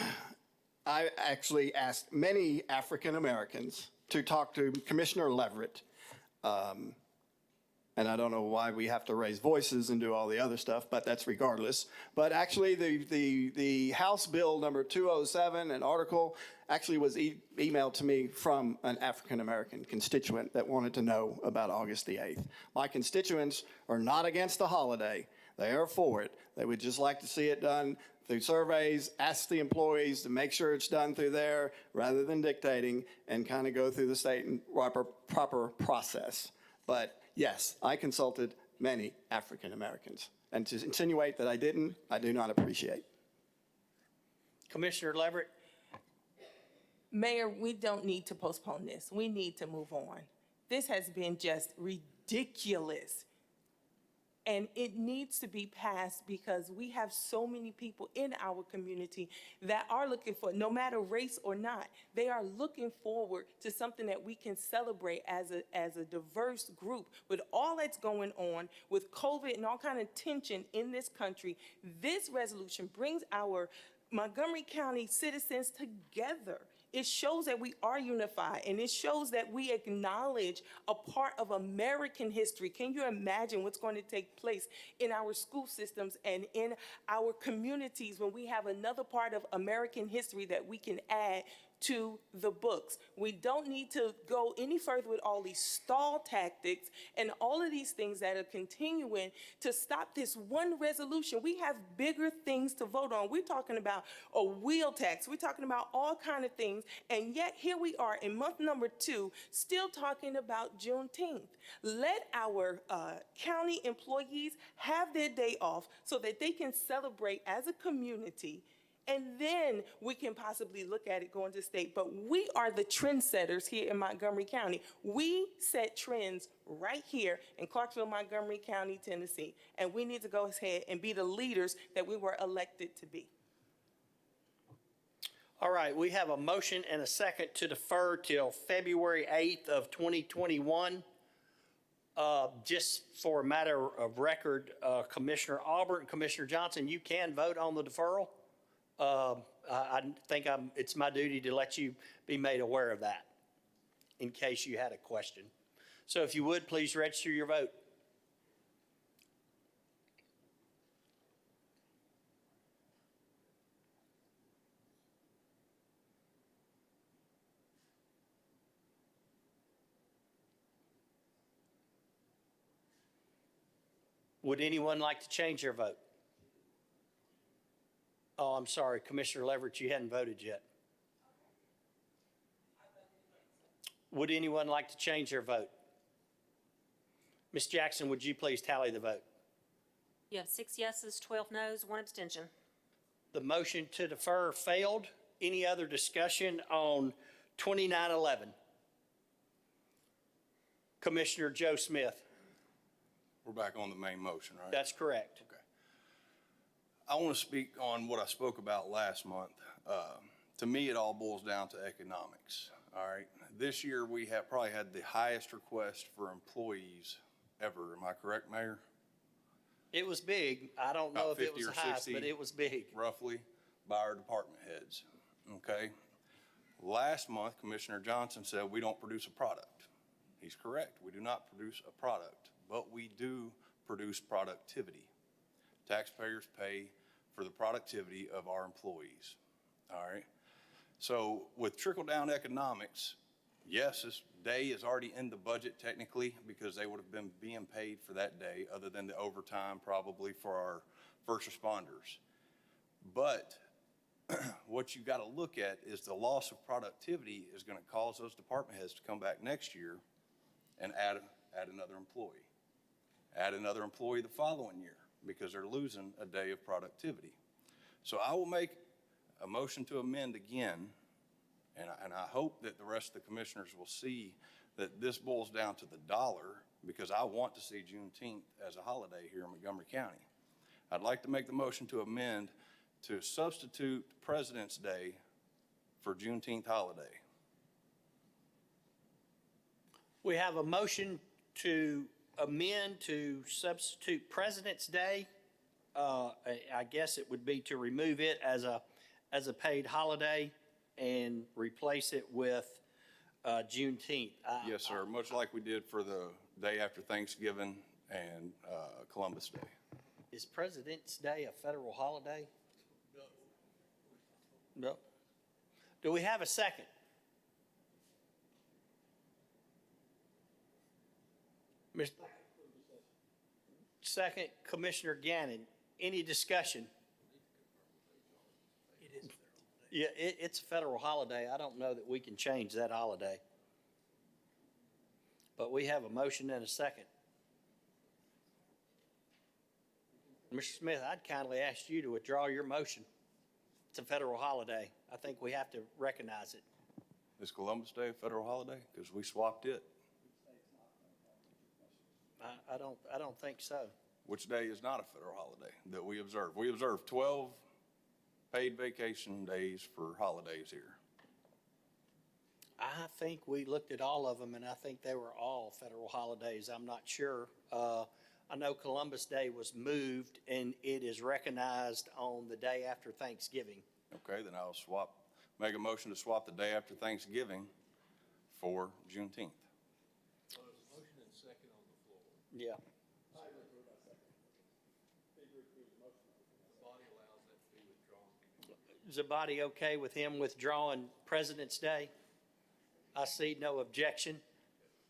I actually asked many African Americans to talk to Commissioner Leverett. And I don't know why we have to raise voices and do all the other stuff, but that's regardless. But actually, the House Bill number 207, an article, actually was emailed to me from an African American constituent that wanted to know about August the 8th. My constituents are not against the holiday. They are for it. They would just like to see it done through surveys, ask the employees to make sure it's done through there rather than dictating, and kind of go through the state and proper process. But yes, I consulted many African Americans. And to insinuate that I didn't, I do not appreciate. Commissioner Leverett? Mayor, we don't need to postpone this. We need to move on. This has been just ridiculous. And it needs to be passed because we have so many people in our community that are looking for, no matter race or not, they are looking forward to something that we can celebrate as a diverse group. With all that's going on, with COVID and all kind of tension in this country, this resolution brings our Montgomery County citizens together. It shows that we are unified, and it shows that we acknowledge a part of American history. Can you imagine what's going to take place in our school systems and in our communities when we have another part of American history that we can add to the books? We don't need to go any further with all these stall tactics and all of these things that are continuing to stop this one resolution. We have bigger things to vote on. We're talking about a wheel tax. We're talking about all kinds of things. And yet here we are in month number 2, still talking about Juneteenth. Let our county employees have their day off so that they can celebrate as a community. And then we can possibly look at it going to state. But we are the trendsetters here in Montgomery County. We set trends right here in Clarksville, Montgomery County, Tennessee. And we need to go ahead and be the leaders that we were elected to be. All right, we have a motion and a second to defer till February 8th of 2021. Just for a matter of record, Commissioner Albert and Commissioner Johnson, you can vote on the deferral. I think it's my duty to let you be made aware of that in case you had a question. So if you would, please register your vote. Would anyone like to change their vote? Oh, I'm sorry, Commissioner Leverett, you hadn't voted yet. Would anyone like to change their vote? Ms. Jackson, would you please tally the vote? You have 6 yeses, 12 noes, 1 abstention. The motion to defer failed. Any other discussion on 2911? Commissioner Joe Smith. We're back on the main motion, right? That's correct. Okay. I want to speak on what I spoke about last month. To me, it all boils down to economics, all right? This year, we have probably had the highest request for employees ever. Am I correct, Mayor? It was big. I don't know About if it 50 was or the highest, 60, but it was big. roughly, by our department heads, okay? Last month, Commissioner Johnson said we don't produce a product. He's correct. We do not produce a product, but we do produce productivity. Taxpayers pay for the productivity of our employees, all right? So with trickle-down economics, yes, this day is already in the budget technically because they would have been being paid for that day other than the overtime probably for our first responders. But what you got to look at is the loss of productivity is going to cause those department heads to come back next year and add another employee. Add another employee the following year because they're losing a day of productivity. So I will make a motion to amend again, and I hope that the rest of the commissioners will see that this boils down to the dollar because I want to see Juneteenth as a holiday here in Montgomery County. I'd like to make the motion to amend to substitute President's Day for Juneteenth holiday. We have a motion to amend to substitute President's Day. I guess it would be to remove it as a paid holiday and replace it with Juneteenth. Yes, sir, much like we did for the day after Thanksgiving and Columbus Day. Is President's Day a federal holiday? No. Do we have a second? Second, Commissioner Gannon. Any discussion? Yeah, it's a federal holiday. I don't know that we can change that holiday. But we have a motion and a second. Mr. Smith, I'd kindly ask you to withdraw your motion. It's a federal holiday. I think we have to recognize it. Is Columbus Day a federal holiday? Because we swapped it. I don't think so. Which day is not a federal holiday that we observe? We observe 12 paid vacation days for holidays here. I think we looked at all of them, and I think they were all federal holidays. I'm not sure. I know Columbus Day was moved, and it is recognized on the day after Thanksgiving. Okay, then I'll make a motion to swap the day after Thanksgiving for Juneteenth. Yeah. Is the body okay with him withdrawing President's Day? I see no objection.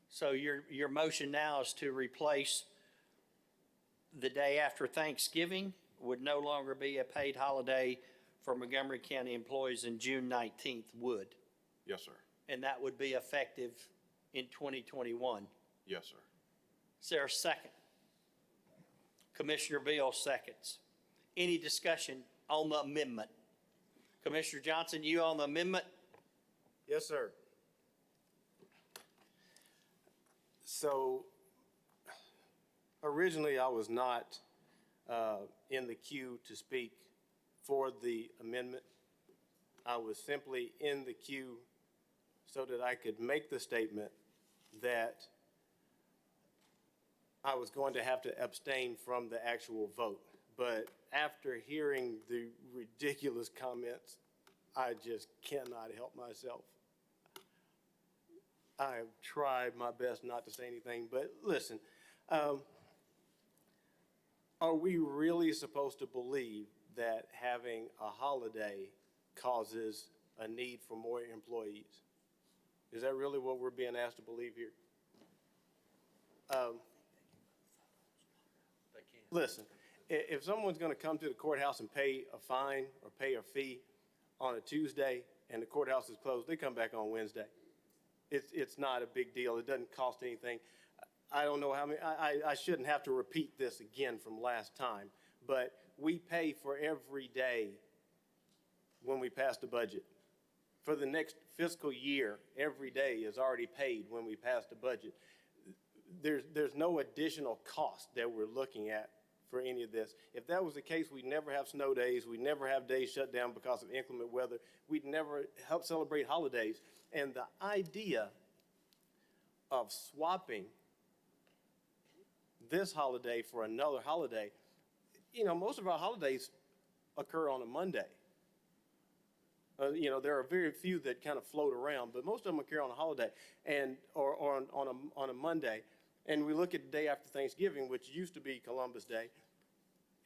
So your motion now is to replace the day after Thanksgiving would no longer be a paid holiday for Montgomery County employees, and June 19th would. Yes, sir. And that would be effective in 2021. Yes, sir. Is there a second? Commissioner Beal seconds. Any discussion on the amendment? Commissioner Johnson, you on the amendment? Yes, sir. So originally, I was not in the queue to speak for the amendment. I was simply in the queue so that I could make the statement that I was going to have to abstain from the actual vote. But after hearing the ridiculous comments, I just cannot help myself. I have tried my best not to say anything, but listen, are we really supposed to believe that having a holiday causes a need for more employees? Is that really what we're being asked to believe here? Listen, if someone's going to come to the courthouse and pay a fine or pay a fee on a Tuesday and the courthouse is closed, they come back on Wednesday. It's not a big deal. It doesn't cost anything. I don't know how many, I shouldn't have to repeat this again from last time, but we pay for every day when we pass the budget. For the next fiscal year, every day is already paid when we pass the budget. There's no additional cost that we're looking at for any of this. If that was the case, we'd never have snow days, we'd never have days shut down because of inclement weather, we'd never help celebrate holidays. And the idea of swapping this holiday for another holiday, you know, most of our holidays occur on a Monday. You know, there are very few that kind of float around, but most of them occur on a holiday and or on a Monday. And we look at the day after Thanksgiving, which used to be Columbus Day.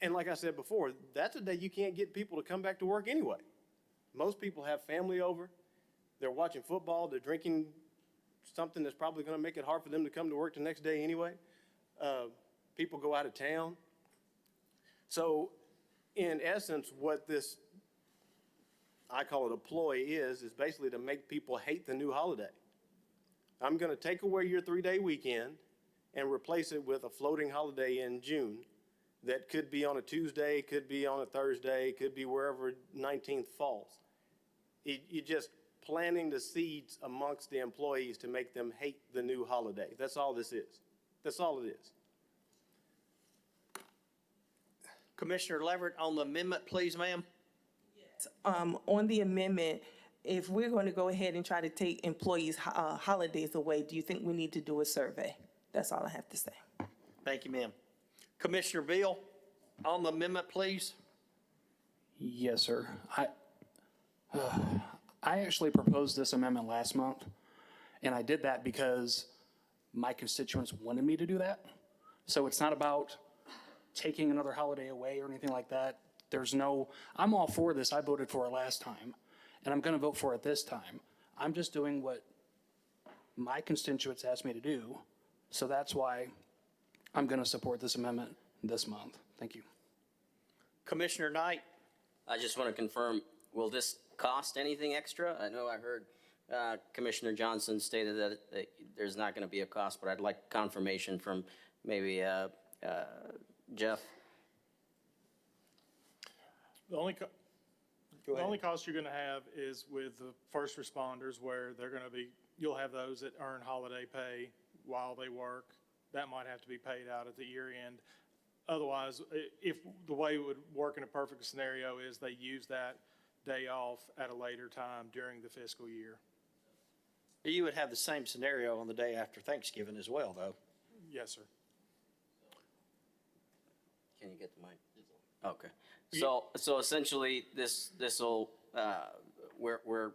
And like I said before, that's a day you can't get people to come back to work anyway. Most people have family over. They're watching football. They're drinking something that's probably going to make it hard for them to come to work the next day anyway. People go out of town. So in essence, what this, I call it a ploy, is basically to make people hate the new holiday. I'm going to take away your 3-day weekend and replace it with a floating holiday in June that could be on a Tuesday, could be on a Thursday, could be wherever 19th falls. You're just planting the seeds amongst the employees to make them hate the new holiday. That's all this is. That's all it is. Commissioner Leverett, on the amendment, please, ma'am. On the amendment, if we're going to go ahead and try to take employees' holidays away, do you think we need to do a survey? That's all I have to say. Thank you, ma'am. Commissioner Beal, on the amendment, please. Yes, sir. I actually proposed this amendment last month, and I did that because my constituents wanted me to do that. So it's not about taking another holiday away or anything like that. I'm all for this. I voted for it last time, and I'm going to vote for it this time. I'm just doing what my constituents asked me to do, so that's why I'm going to support this amendment this month. Thank you. Commissioner Knight. I just want to confirm, will this cost anything extra? I know I heard Commissioner Johnson stated that there's not going to be a cost, but I'd like confirmation from maybe Jeff. The only cost you're going to have is with the first responders, where you'll have those that earn holiday pay while they work. That might have to be paid out at the year end. Otherwise, if the way it would work in a perfect scenario is they use that day off at a later time during the fiscal year. You would have the same scenario on the day after Thanksgiving as well, though. Yes, sir. Can you get the mic? Okay. So essentially, this will we're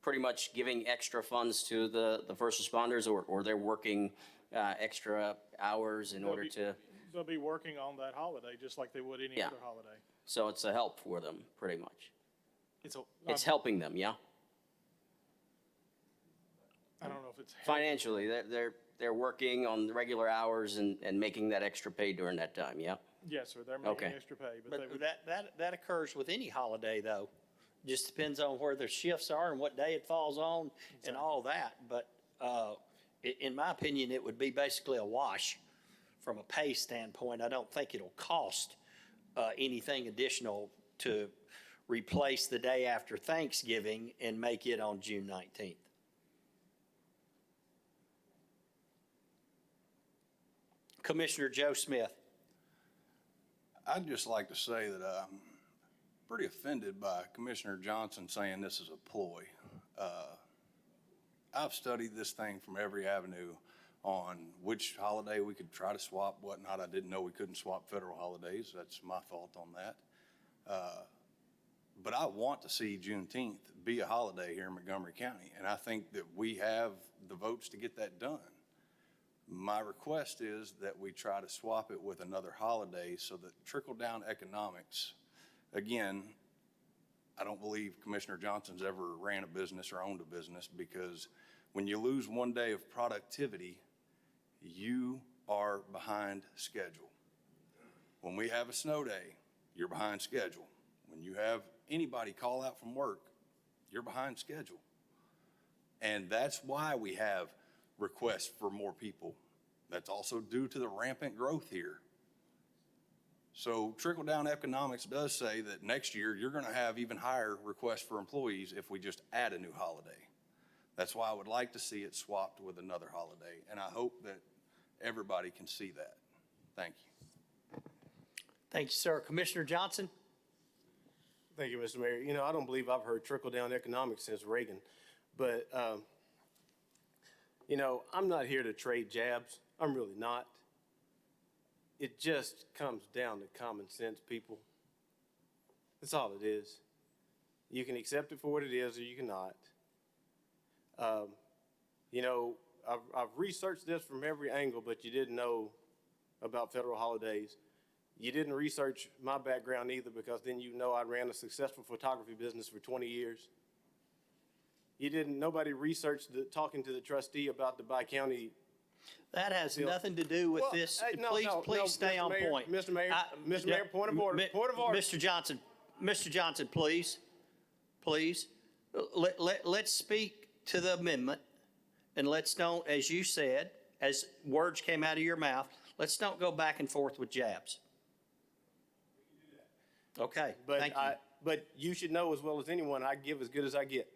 pretty much giving extra funds to the first responders, or they're working extra hours in order to. They'll be working on that holiday just like they would any other holiday. So it's a help for them, pretty much. It's helping them, yeah. I don't know if it's financially. They're working on the regular hours and making that extra pay during that time, yeah. Yes, sir. They're making extra pay, but that occurs with any holiday, though. Just depends on where their shifts are and what day it falls on and all that. But in my opinion, it would be basically a wash from a pay standpoint. I don't think it'll cost anything additional to replace the day after Thanksgiving and make it on June 19th. Commissioner Joe Smith. I'd just like to say that I'm pretty offended by Commissioner Johnson saying this is a ploy. I've studied this thing from every avenue on which holiday we could try to swap, whatnot. I didn't know we couldn't swap federal holidays. That's my fault on that. But I want to see Juneteenth be a holiday here in Montgomery County, and I think that we have the votes to get that done. My request is that we try to swap it with another holiday so that trickle-down economics, again, I don't believe Commissioner Johnson's ever ran a business or owned a business, because when you lose one day of productivity, you are behind schedule. When we have a snow day, you're behind schedule. When you have anybody call out from work, you're behind schedule. And that's why we have requests for more people. That's also due to the rampant growth here. So trickle-down economics does say that next year you're going to have even higher requests for employees if we just add a new holiday. That's why I would like to see it swapped with another holiday, and I hope that everybody can see that. Thank you. Thank you, sir. Commissioner Johnson? Thank you, Mr. Mayor. You know, I don't believe I've heard trickle-down economics since Reagan, but, you know, I'm not here to trade jabs. I'm really not. It just comes down to common sense, people. That's all it is. You can accept it for what it is, or you cannot. You know, I've researched this from every angle, but you didn't know about federal holidays. You didn't research my background either, because then you know I ran a successful photography business for 20 years. Nobody researched talking to the trustee about the bi-county. That has nothing to do with this. Please stay on point. Mr. Mayor, Mr. Mayor, point of order, point of order. Mr. Johnson, please. Let's speak to the amendment, and let's don't, as you said, as words came out of your mouth, let's don't go back and forth with jabs. Okay, thank you. But you should know as well as anyone, I give as good as I get.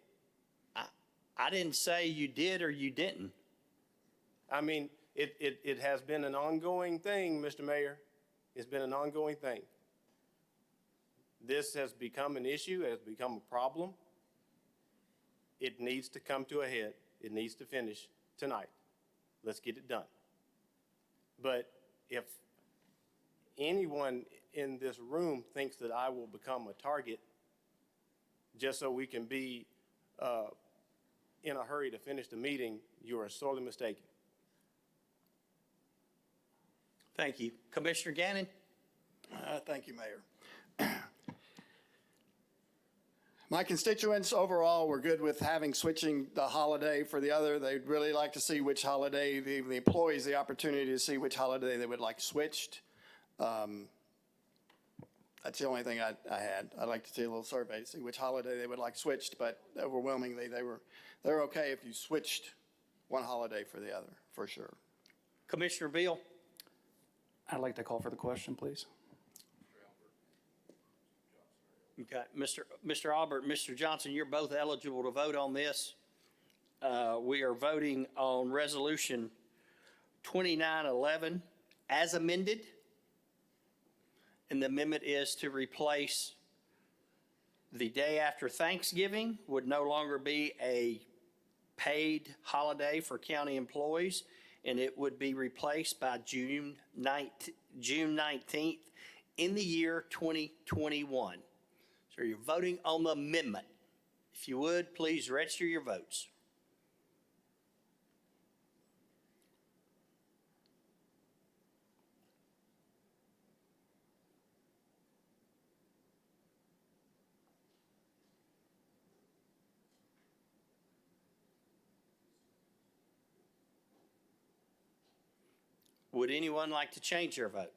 I didn't say you did or you didn't. I mean, it has been an ongoing thing, Mr. Mayor. It's been an ongoing thing. This has become an issue, it has become a problem. It needs to come to a head. It needs to finish tonight. Let's get it done. But if anyone in this room thinks that I will become a target just so we can be in a hurry to finish the meeting, you are sorely mistaken. Thank you. Commissioner Gannon? Thank you, Mayor. My constituents overall were good with switching the holiday for the other. They'd really like to see which holiday, the employees, the opportunity to see which holiday they would like switched. That's the only thing I had. I'd like to see a little survey to see which holiday they would like switched, but overwhelmingly they're okay if you switched one holiday for the other, for sure. Commissioner Beal? I'd like to call for the question, please. Okay, Mr. Albert, Mr. Johnson, you're both eligible to vote on this. We are voting on Resolution 2911 as amended. And the amendment is to replace the day after Thanksgiving would no longer be a paid holiday for county employees, and it would be replaced by June 19th in the year 2021. So you're voting on the amendment. If you would, please register your votes. Would anyone like to change their vote?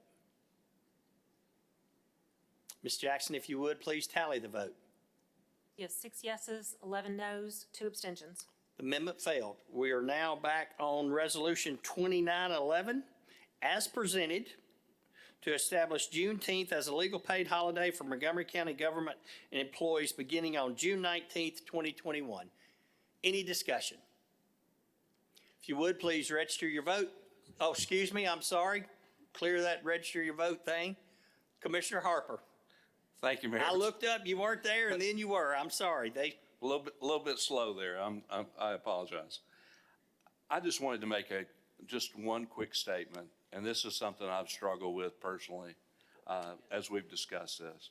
Ms. Jackson, if you would, please tally the vote. You have 6 yeses, 11 noes, 2 abstentions. The amendment failed. We are now back on Resolution 2911 as presented to establish Juneteenth as a legal paid holiday for Montgomery County government and employees beginning on June 19th, 2021. Any discussion? If you would, please register your vote. Oh, excuse me, I'm sorry. Clear that register your vote thing. Commissioner Harper. Thank you, Mayor. I looked up, you weren't there, and then you were. I'm sorry. A little bit slow there. I apologize. I just wanted to make just one quick statement, and this is something I've struggled with personally as we've discussed this.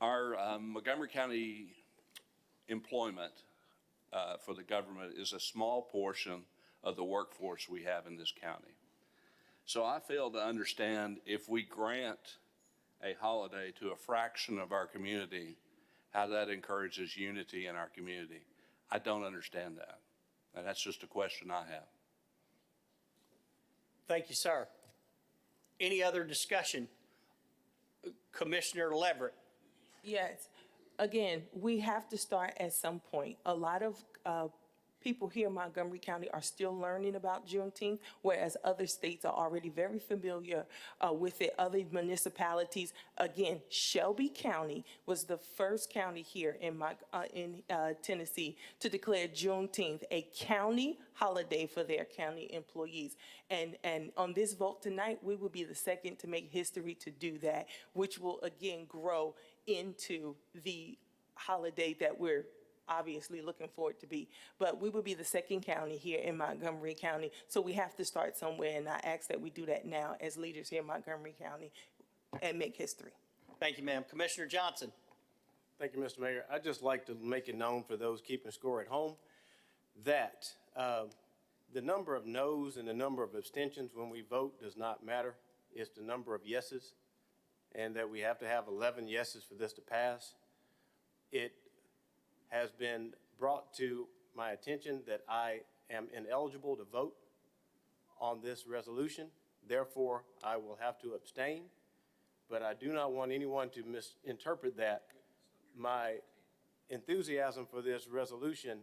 Our Montgomery County employment for the government is a small portion of the workforce we have in this county. So I fail to understand if we grant a holiday to a fraction of our community, how that encourages unity in our community. I don't understand that. And that's just a question I have. Thank you, sir. Any other discussion? Commissioner Leverett. Yes. Again, we have to start at some point. A lot of people here in Montgomery County are still learning about Juneteenth, whereas other states are already very familiar with it. Other municipalities, again, Shelby County was the first county here in Tennessee to declare Juneteenth a county holiday for their county employees. And on this vote tonight, we will be the second to make history to do that, which will again grow into the holiday that we're obviously looking forward to be. But we will be the second county here in Montgomery County, so we have to start somewhere, and I ask that we do that now as leaders here in Montgomery County and make history. Thank you, ma'am. Commissioner Johnson. Thank you, Mr. Mayor. I'd just like to make it known for those keeping score at home that the number of noes and the number of abstentions when we vote does not matter. It's the number of yeses, and that we have to have 11 yeses for this to pass. It has been brought to my attention that I am ineligible to vote on this resolution. Therefore, I will have to abstain. But I do not want anyone to misinterpret that. My enthusiasm for this resolution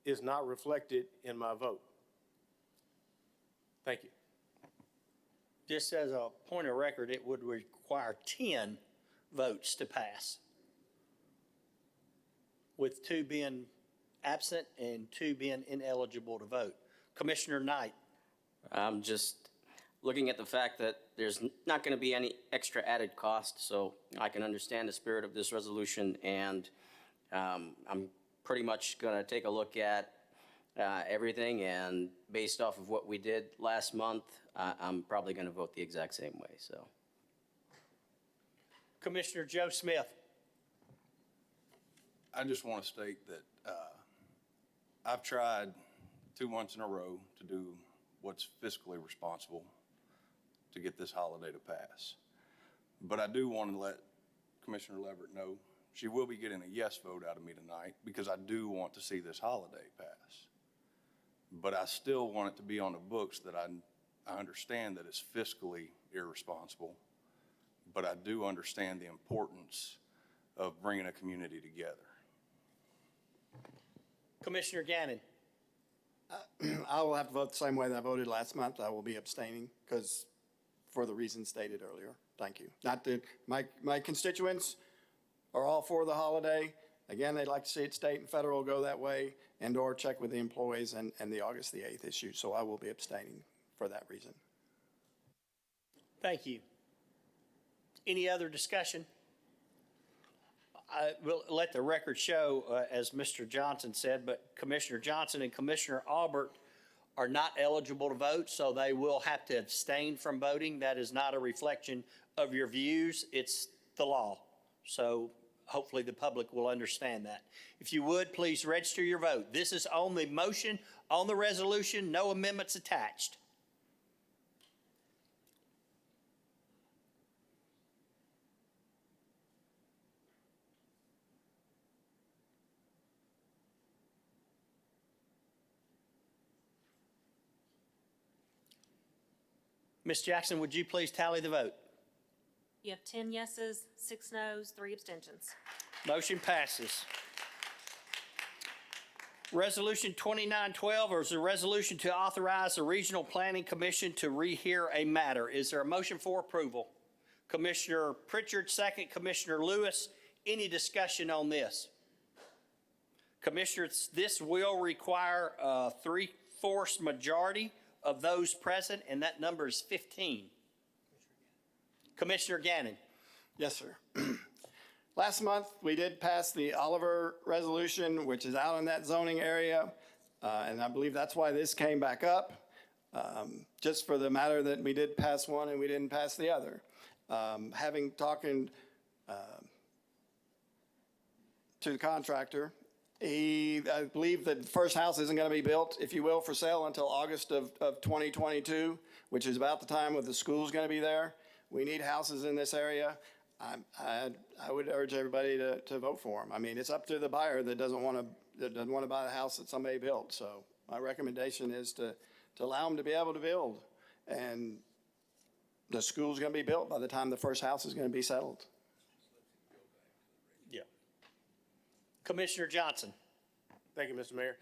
is not reflected in my vote. Thank you. Just as a point of record, it would require 10 votes to pass, with 2 being absent and 2 being ineligible to vote. Commissioner Knight. I'm just looking at the fact that there's not going to be any extra added cost, so I can understand the spirit of this resolution, and I'm pretty much going to take a look at everything, and based off of what we did last month, I'm probably going to vote the exact same way. So, Commissioner Joe Smith. I just want to state that I've tried 2 months in a row to do what's fiscally responsible to get this holiday to pass. But I do want to let Commissioner Leverett know she will be getting a yes vote out of me tonight, because I do want to see this holiday pass. But I still want it to be on the books that I understand that it's fiscally irresponsible, but I do understand the importance of bringing a community together. Commissioner Gannon. I will have to vote the same way that I voted last month. I will be abstaining because for the reasons stated earlier. Thank you. Not that my constituents are all for the holiday. Again, they'd like to see it state and federal go that way, and or check with the employees and the August the 8th issue. So I will be abstaining for that reason. Thank you. Any other discussion? I will let the record show, as Mr. Johnson said, but Commissioner Johnson and Commissioner Albert are not eligible to vote, so they will have to abstain from voting. That is not a reflection of your views. It's the law. So hopefully the public will understand that. If you would, please register your vote. This is on the motion, on the resolution, no amendments attached. Ms. Jackson, would you please tally the vote? You have 10 yeses, 6 noes, 3 abstentions. Motion passes. Resolution 2912 is a resolution to authorize the Regional Planning Commission to rehear a matter. Is there a motion for approval? Commissioner Pritchard, second. Commissioner Lewis, any discussion on this? Commissioners, this will require a 3/4 majority of those present, and that number is 15. Commissioner Gannon. Yes, sir. Last month, we did pass the Oliver resolution, which is out in that zoning area, and I believe that's why this came back up, just for the matter that we did pass one and we didn't pass the other. Having talking to the contractor, I believe that the first house isn't going to be built, if you will, for sale until August of 2022, which is about the time when the school's going to be there. We need houses in this area. I would urge everybody to vote for them. I mean, it's up to the buyer that doesn't want to buy the house that somebody built. So my recommendation is to allow them to be able to build. And the school's going to be built by the time the first house is going to be settled. Yeah. Commissioner Johnson. Thank you, Mr. Mayor.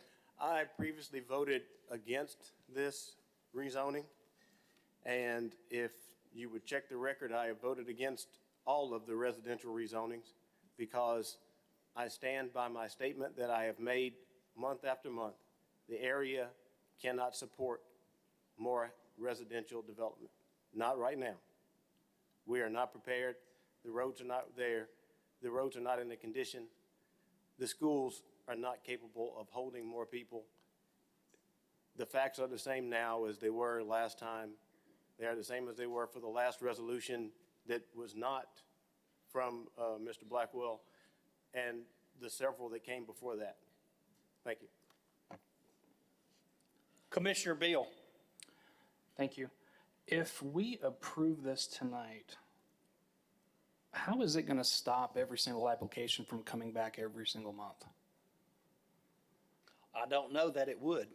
I previously voted against this rezoning, and if you would check the record, I have voted against all of the residential rezonings because I stand by my statement that I have made month after month. The area cannot support more residential development. Not right now. We are not prepared. The roads are not there. The roads are not in the condition. The schools are not capable of holding more people. The facts are the same now as they were last time. They are the same as they were for the last resolution that was not from Mr. Blackwell and the several that came before that. Thank you. Commissioner Beal. Thank you. If we approve this tonight, how is it going to stop every single application from coming back every single month? I don't know that it would.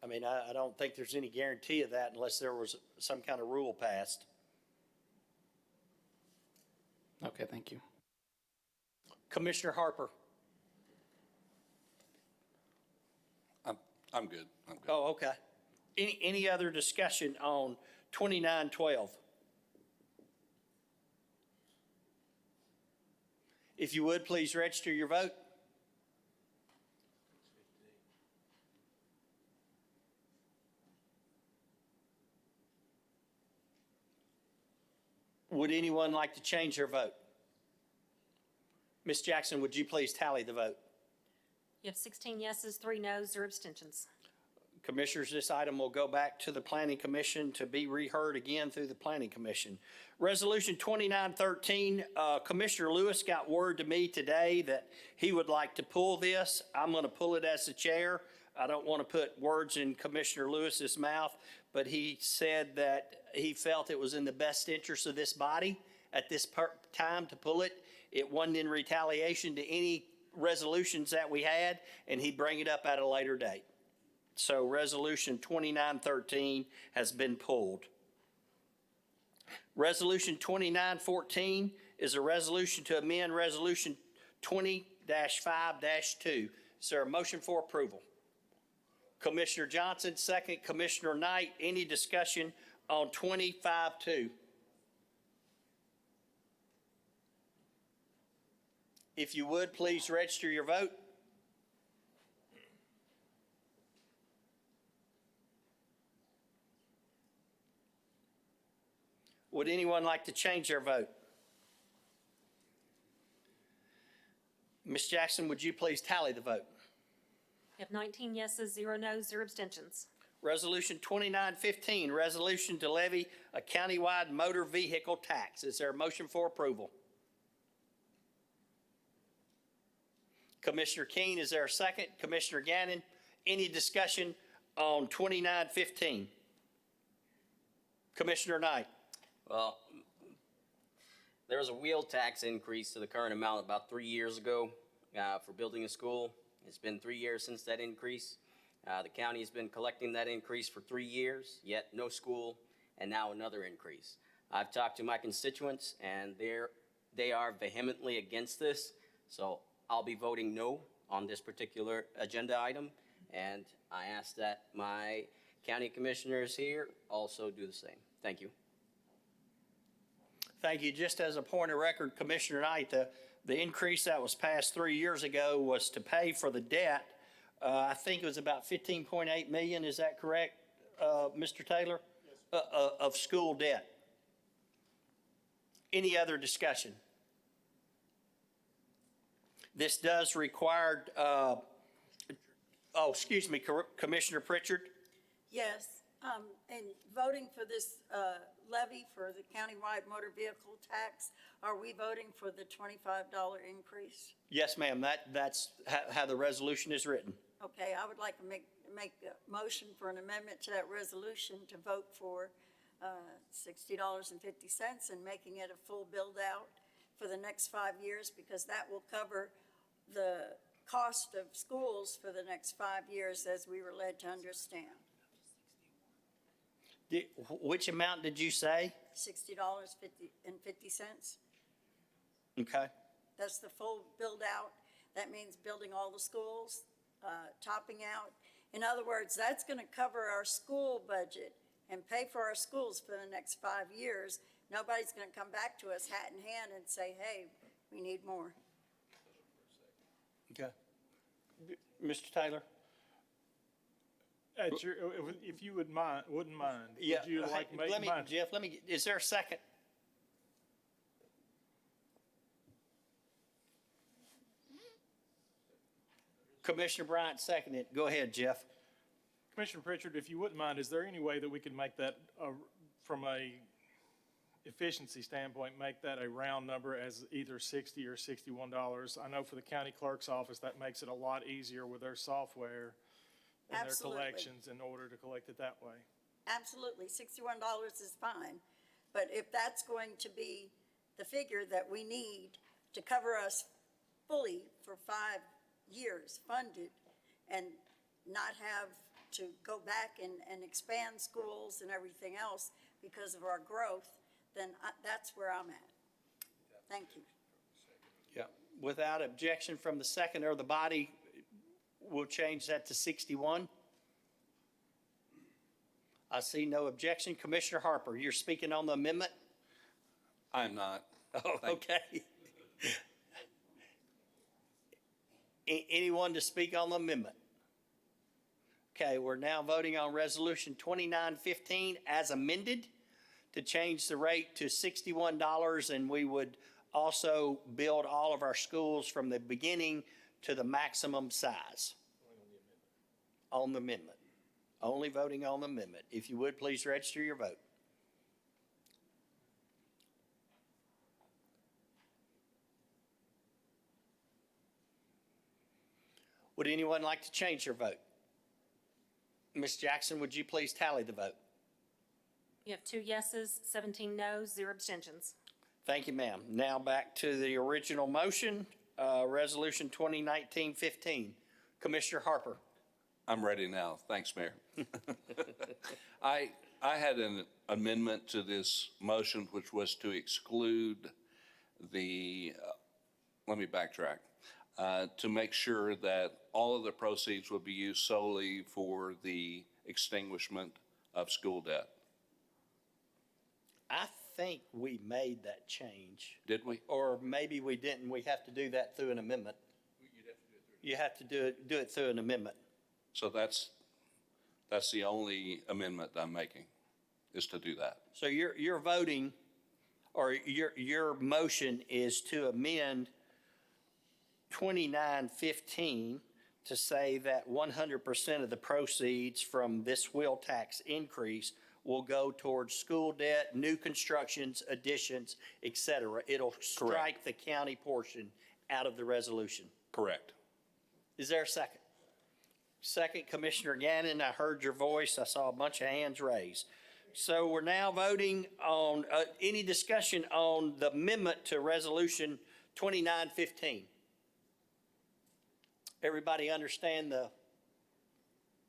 I mean, I don't think there's any guarantee of that unless there was some kind of rule passed. Okay, thank you. Commissioner Harper. I'm good. I'm good. Oh, okay. Any other discussion on 2912? If you would, please register your vote. Would anyone like to change their vote? Ms. Jackson, would you please tally the vote? You have 16 yeses, 3 noes, 0 abstentions. Commissioners, this item will go back to the Planning Commission to be reheard again through the Planning Commission. Resolution 2913, Commissioner Lewis got word to me today that he would like to pull this. I'm going to pull it as the chair. I don't want to put words in Commissioner Lewis's mouth, but he said that he felt it was in the best interest of this body at this time to pull it. It wasn't in retaliation to any resolutions that we had, and he'd bring it up at a later date. So Resolution 2913 has been pulled. Resolution 2914 is a resolution to amend Resolution 20-5-2. Is there a motion for approval? Commissioner Johnson, second. Commissioner Knight, any discussion on 20-5-2? If you would, please register your vote. Would anyone like to change their vote? Ms. Jackson, would you please tally the vote? You have 19 yeses, 0 noes, 0 abstentions. Resolution 2915, resolution to levy a countywide motor vehicle tax. Is there a motion for approval? Commissioner Keene, is there a second? Commissioner Gannon, any discussion on 2915? Commissioner Knight. Well, there was a wheel tax increase to the current amount about 3 years ago for building a school. It's been 3 years since that increase. The county has been collecting that increase for 3 years, yet no school, and now another increase. I've talked to my constituents, and they are vehemently against this, so I'll be voting no on this particular agenda item, and I ask that my county commissioners here also do the same. Thank you. Thank you. Just as a point of record, Commissioner Knight, the increase that was passed 3 years ago was to pay for the debt. I think it was about $15.8 million. Is that correct, Mr. Taylor? Yes. Of school debt. Any other discussion? This does require, Commissioner Pritchard? Yes, and voting for this levy for the countywide motor vehicle tax, are we voting for the $25 increase? Yes, ma'am. That's how the resolution is written. Okay, I would like to make a motion for an amendment to that resolution to vote for $60.50 and making it a full build out for the next 5 years, because that will cover the cost of schools for the next 5 years, as we were led to understand. Which amount did you say? $60.50. Okay. That's the full build out. That means building all the schools topping out. In other words, that's going to cover our school budget and pay for our schools for the next 5 years. Nobody's going to come back to us hat in hand and say, hey, we need more. Okay. Mr. Taylor? If you wouldn't mind, Yeah. would you like to make Let me, mine? Jeff, is there a second? Commissioner Bryant seconded. Go ahead, Jeff. Commissioner Pritchard, if you wouldn't mind, is there any way that we could make that, from a efficiency standpoint, make that a round number as either $60 or $61? I know for the county clerk's office, that makes it a lot easier with their software and Absolutely. their collections in order to collect it that way. Absolutely, $61 is fine. But if that's going to be the figure that we need to cover us fully for 5 years funded and not have to go back and expand schools and everything else because of our growth, then that's where I'm at. Thank you. Yeah. Without objection from the second or the body, we'll change that to 61. I see no objection. Commissioner Harper, you're speaking on the amendment? I'm not. Oh, okay. Anyone to speak on the amendment? Okay, we're now voting on Resolution 2915 as amended to change the rate to $61, and we would also build all of our schools from the beginning to the maximum size. On the amendment. Only voting on the amendment. If you would, please register your vote. Would anyone like to change their vote? Ms. Jackson, would you please tally the vote? You have 2 yeses, 17 noes, 0 abstentions. Thank you, ma'am. Now back to the original motion, Resolution 2019-15. Commissioner Harper. I'm ready now. Thanks, Mayor. I had an amendment to this motion, which was to exclude the, let me backtrack, to make sure that all of the proceeds would be used solely for the extinguishment of school debt. I think we made that change. Did we? Or maybe we didn't. We have to do that through an amendment. You have to do it through an amendment. So that's the only amendment I'm making, is to do that. So you're voting, or your motion is to amend 2915 to say that 100% of the proceeds from this wheel tax increase will go towards school debt, new constructions, additions, et cetera. It'll strike the county portion out of the resolution. Correct. Is there a second? Second, Commissioner Gannon, I heard your voice. I saw a bunch of hands raised. So we're now voting on, any discussion on the amendment to Resolution 2915? Everybody understand the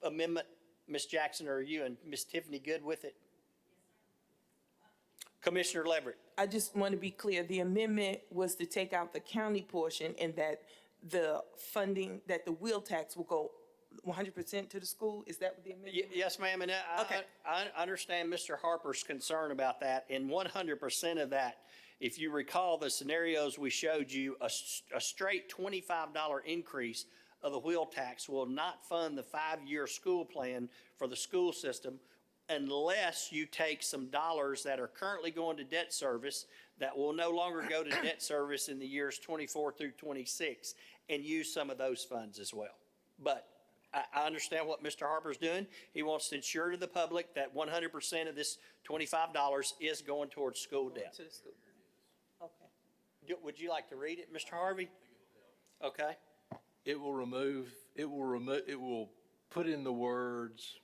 amendment? Ms. Jackson, are you and Ms. Tiffany good with it? Commissioner Leverett. I just want to be clear, the amendment was to take out the county portion and that the funding, that the wheel tax will go 100% to the school? Is that what the amendment? Yes, ma'am, and I understand Mr. Harper's concern about that, and 100% of that, if you recall the scenarios we showed you, a straight $25 increase of the wheel tax will not fund the 5-year school plan for the school system unless you take some dollars that are currently going to debt service that will no longer go to debt service in the years 24 through 26 and use some of those funds as well. But I understand what Mr. Harper's doing. He wants to ensure to the public that 100% of this $25 is going towards school debt. To the school. Okay. Would you like to read it, Mr. Harvey? Okay. It will put in the words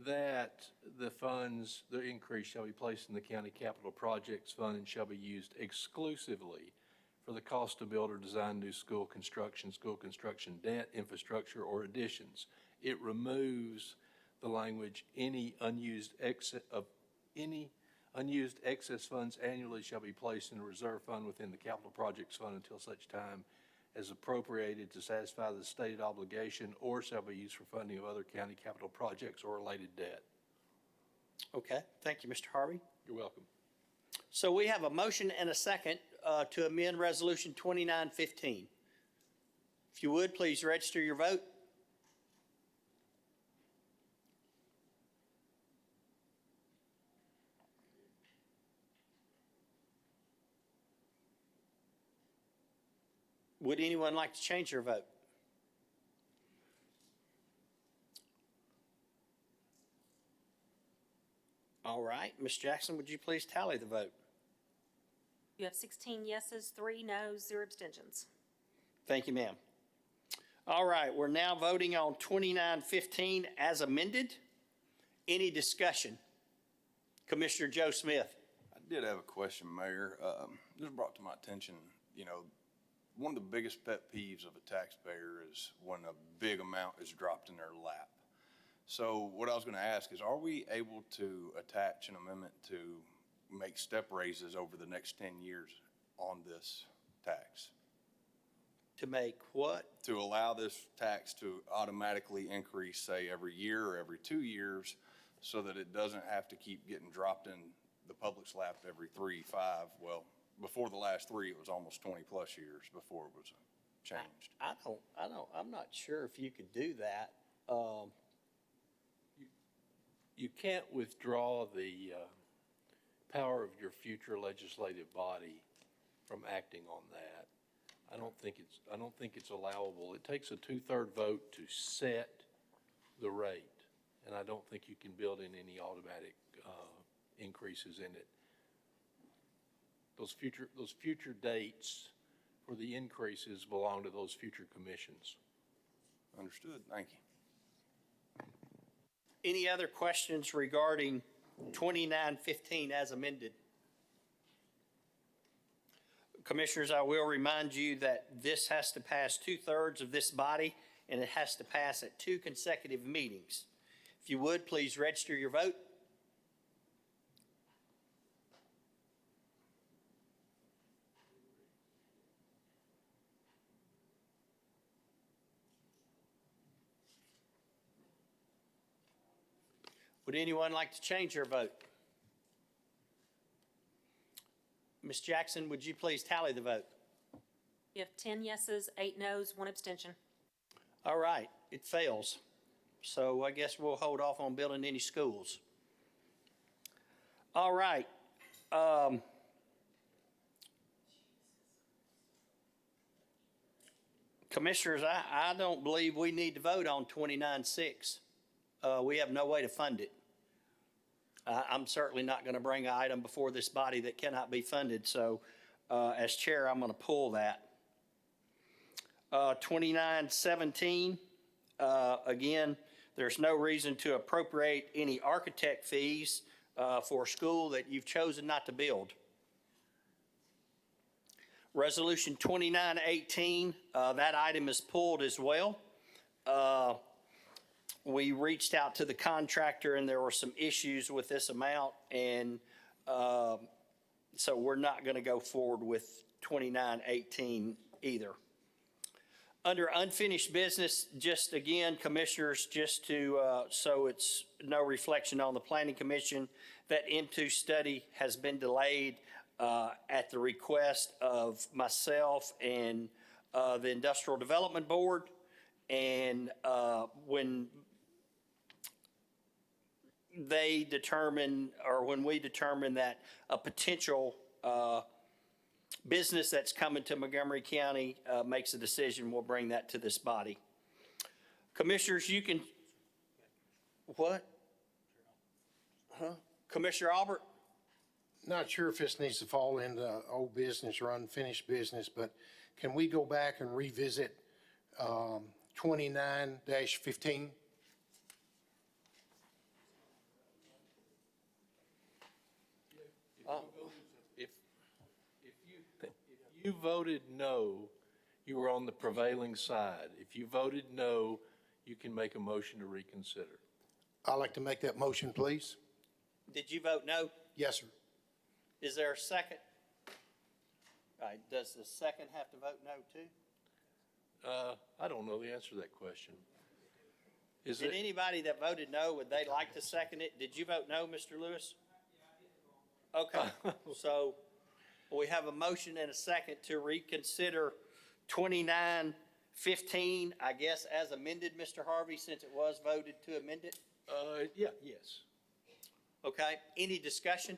that the funds, the increase shall be placed in the county capital projects fund and shall be used exclusively for the cost to build or design new school construction debt, infrastructure, or additions. It removes the language, any unused excess funds annually shall be placed in a reserve fund within the capital projects fund until such time as appropriated to satisfy the stated obligation or shall be used for funding of other county capital projects or related debt. Okay, thank you, Mr. Harvey. You're welcome. So we have a motion and a second to amend Resolution 2915. If you would, please register your vote. Would anyone like to change their vote? All right, Ms. Jackson, would you please tally the vote? You have 16 yeses, 3 noes, 0 abstentions. Thank you, ma'am. All right, we're now voting on 2915 as amended. Any discussion? Commissioner Joe Smith. I did have a question, Mayor. This was brought to my attention, one of the biggest pet peeves of a taxpayer is when a big amount is dropped in their lap. So what I was going to ask is, are we able to attach an amendment to make step raises over the next 10 years on this tax? To make what? To allow this tax to automatically increase, say, every year or every 2 years, so that it doesn't have to keep getting dropped in the public's lap every 3, 5. Well, before the last 3, it was almost 20 plus years before it was changed. I'm not sure if you could do that. You can't withdraw the power of your future legislative body from acting on that. I don't think it's allowable. It takes a 2/3 vote to set the rate, and I don't think you can build in any automatic increases in it. Those future dates for the increases belong to those future commissions. Understood. Thank you. Any other questions regarding 2915 as amended? Commissioners, I will remind you that this has to pass 2/3 of this body, and it has to pass at 2 consecutive meetings. If you would, please register your vote. Would anyone like to change their vote? Ms. Jackson, would you please tally the vote? You have 10 yeses, 8 noes, 1 abstention. All right, it fails. So I guess we'll hold off on building any schools. All right. Commissioners, I don't believe we need to vote on 29-6. We have no way to fund it. I'm certainly not going to bring an item before this body that cannot be funded. So as chair, I'm going to pull that. 2917, again, there's no reason to appropriate any architect fees for a school that you've chosen not to build. Resolution 2918, that item is pulled as well. We reached out to the contractor and there were some issues with this amount, and so we're not going to go forward with 2918 either. Under unfinished business, just again, commissioners, just to, so it's no reflection on the Planning Commission, that M2 study has been delayed at the request of myself and the Industrial Development Board. And when they determine, or when we determine that a potential business that's coming to Montgomery County makes a decision, we'll bring that to this body. Commissioners, you can, what? Huh? Commissioner Albert? Not sure if this needs to fall into old business or unfinished business, but can we go back and revisit 29-15? If you voted no, you were on the prevailing side. If you voted no, you can make a motion to reconsider. I'd like to make that motion, please. Did you vote no? Yes, sir. Is there a second? All right, does the second have to vote no too? I don't know the answer to that question. Is Did it, anybody that voted no, would they like to second it? Did you vote no, Mr. Lewis? Okay, so we have a motion and a second to reconsider 2915, I guess, as amended, Mr. Harvey, since it was voted to amend it? yeah, yes. Okay, any discussion?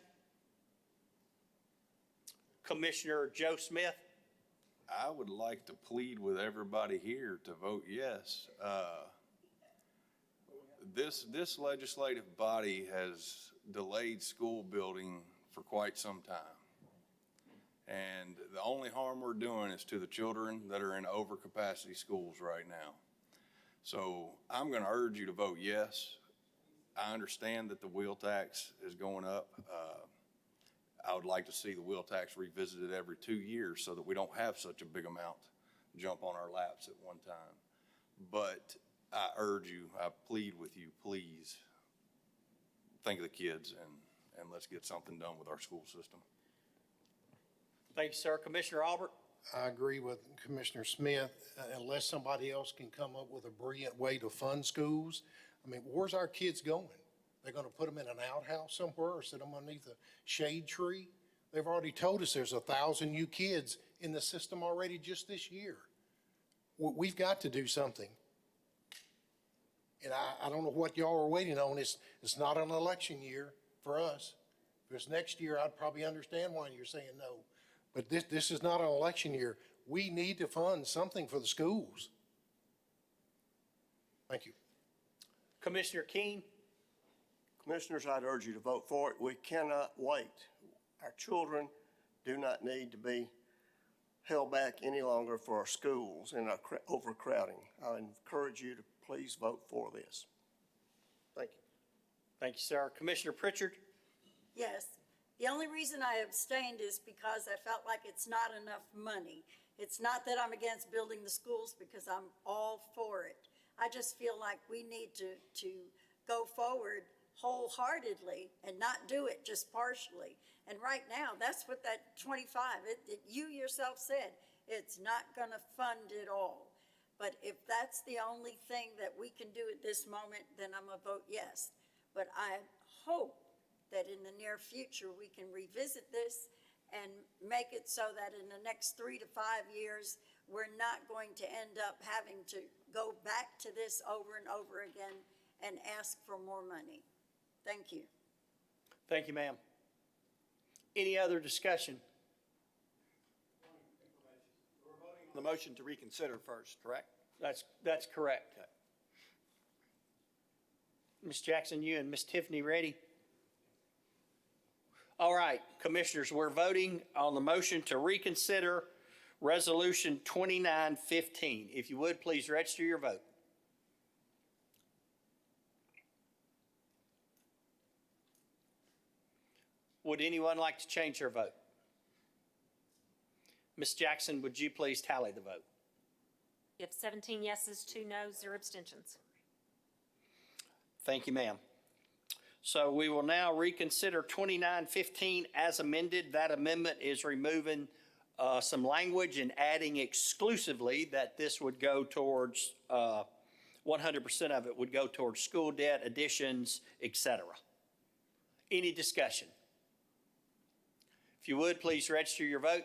Commissioner Joe Smith? I would like to plead with everybody here to vote yes. This legislative body has delayed school building for quite some time. And the only harm we're doing is to the children that are in overcapacity schools right now. So I'm going to urge you to vote yes. I understand that the wheel tax is going up. I would like to see the wheel tax revisited every 2 years so that we don't have such a big amount jump on our laps at one time. But I urge you, I plead with you, please think of the kids and let's get something done with our school system. Thank you, sir. Commissioner Albert? I agree with Commissioner Smith. Unless somebody else can come up with a brilliant way to fund schools, I mean, where's our kids going? They're going to put them in an outhouse somewhere or sit them underneath a shade tree? They've already told us there's 1,000 new kids in the system already just this year. We've got to do something. And I don't know what y'all are waiting on. It's not an election year for us. If it's next year, I'd probably understand why you're saying no. But this is not an election year. We need to fund something for the schools. Thank you. Commissioner King? Commissioners, I'd urge you to vote for it. We cannot wait. Our children do not need to be held back any longer for our schools and our overcrowding. I encourage you to please vote for this. Thank you. Thank you, sir. Commissioner Pritchard? Yes. The only reason I abstained is because I felt like it's not enough money. It's not that I'm against building the schools, because I'm all for it. I just feel like we need to go forward wholeheartedly and not do it just partially. And right now, that's what that 25, you yourself said, it's not going to fund it all. But if that's the only thing that we can do at this moment, then I'm going to vote yes. But I hope that in the near future, we can revisit this and make it so that in the next 3 to 5 years, we're not going to end up having to go back to this over and over again and ask for more money. Thank you. Thank you, ma'am. Any other discussion? We're voting on the motion to reconsider first, correct? That's correct. Okay. Ms. Jackson, you and Ms. Tiffany ready? All right, commissioners, we're voting on the motion to reconsider Resolution 2915. If you would, please register your vote. Would anyone like to change their vote? Ms. Jackson, would you please tally the vote? You have 17 yeses, 2 noes, 0 abstentions. Thank you, ma'am. So we will now reconsider 2915 as amended. That amendment is removing some language and adding exclusively that this would go towards, 100% of it would go towards school debt, additions, etc. Any discussion? If you would, please register your vote.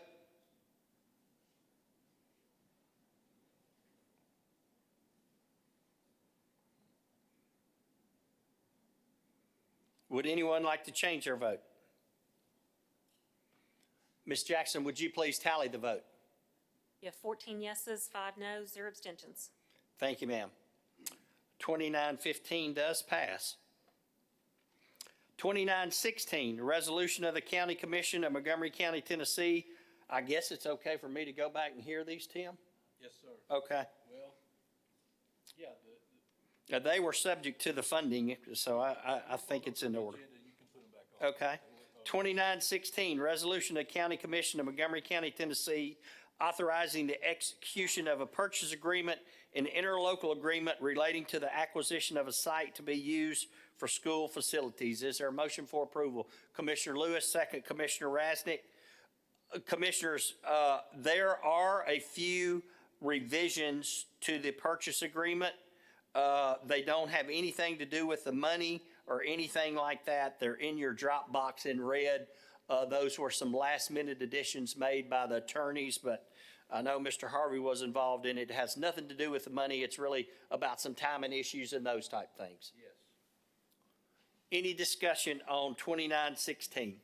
Would anyone like to change their vote? Ms. Jackson, would you please tally the vote? You have 14 yeses, 5 noes, 0 abstentions. Thank you, ma'am. 2915 does pass. 2916, resolution of the County Commission of Montgomery County, Tennessee. I guess it's okay for me to go back and hear these, Tim? Yes, sir. Okay. Well, yeah. They were subject to the funding, so I think it's in order. You can put them back on. Okay. 2916, resolution of the County Commission of Montgomery County, Tennessee, authorizing the execution of a purchase agreement and interlocal agreement relating to the acquisition of a site to be used for school facilities. Is there a motion for approval? Commissioner Lewis, second. Commissioner Rasnick. Commissioners, there are a few revisions to the purchase agreement. They don't have anything to do with the money or anything like that. They're in your Dropbox in red. Those were some last-minute additions made by the attorneys, but I know Mr. Harvey was involved in it. It has nothing to do with the money. It's really about some timing issues and those type things. Yes. Any discussion on 2916?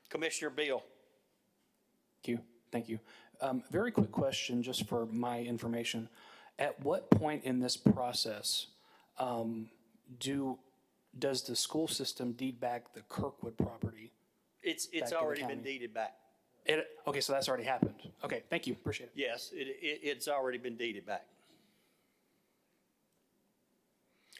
Commissioner Bill. Thank you. Very quick question, just for my information. At what point in this process does the school system deed back the Kirkwood property? It's Back to the already been county. deeded back. Okay, so that's already happened. Okay, thank you, appreciate it. Yes, it's already been deeded back.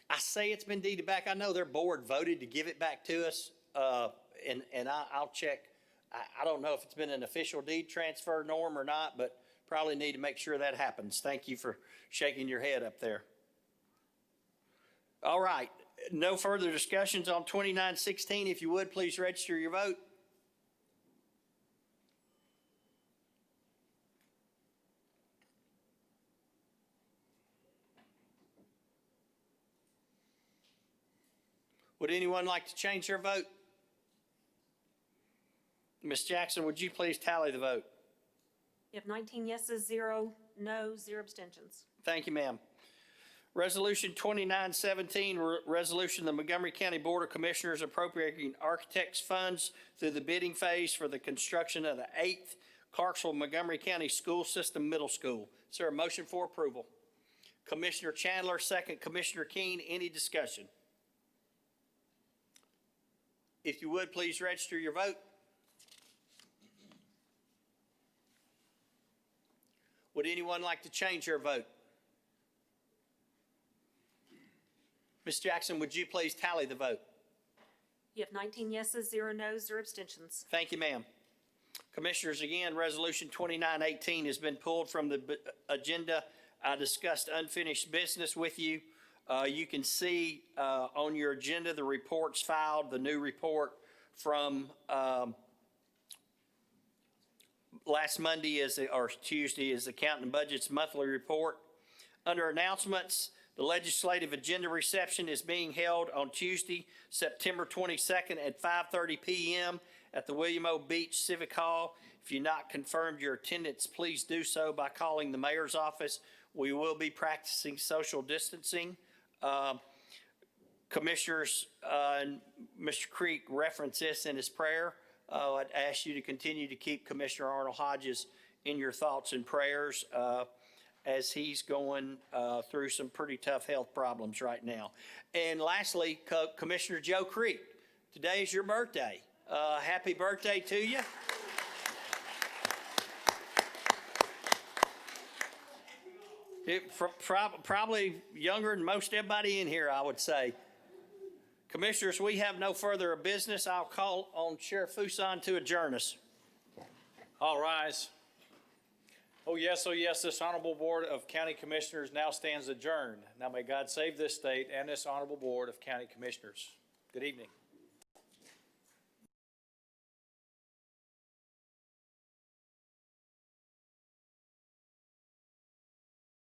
I say it's been deeded back. I know their board voted to give it back to us, and I'll check. I don't know if it's been an official deed transfer, Norm, or not, but probably need to make sure that happens. Thank you for shaking your head up there. All right, no further discussions on 2916. If you would, please register your vote. Would anyone like to change their vote? Ms. Jackson, would you please tally the vote? You have 19 yeses, 0 noes, 0 abstentions. Thank you, ma'am. Resolution 2917, resolution of the Montgomery County Board of Commissioners appropriating architects' funds through the bidding phase for the construction of the 8th Clarksville Montgomery County School System Middle School. Is there a motion for approval? Commissioner Chandler, second. Commissioner Keene, any discussion? If you would, please register your vote. Would anyone like to change their vote? Ms. Jackson, would you please tally the vote? You have 19 yeses, 0 noes, 0 abstentions. Thank you, ma'am. Commissioners, again, Resolution 2918 has been pulled from the agenda. I discussed unfinished business with you. You can see on your agenda the reports filed, the new report from last Monday or Tuesday is the Counting and Budget's monthly report. Under announcements, the legislative agenda reception is being held on Tuesday, September 22nd at 5:30 p.m. at the William O. Beach Civic Hall. If you've not confirmed your attendance, please do so by calling the mayor's office. We will be practicing social distancing. Commissioners, and Mr. Creek referenced this in his prayer. I'd ask you to continue to keep Commissioner Arnold Hodges in your thoughts and prayers as he's going through some pretty tough health problems right now. And lastly, Commissioner Joe Creek, today is your birthday. Happy birthday to you. Probably younger than most everybody in here, I would say. Commissioners, we have no further business. I'll call on Sheriff Fuson to adjourn us. All rise. Oh, yes, this Honorable Board of County Commissioners now stands adjourned. Now may God save this state and this Honorable Board of County Commissioners. Good evening.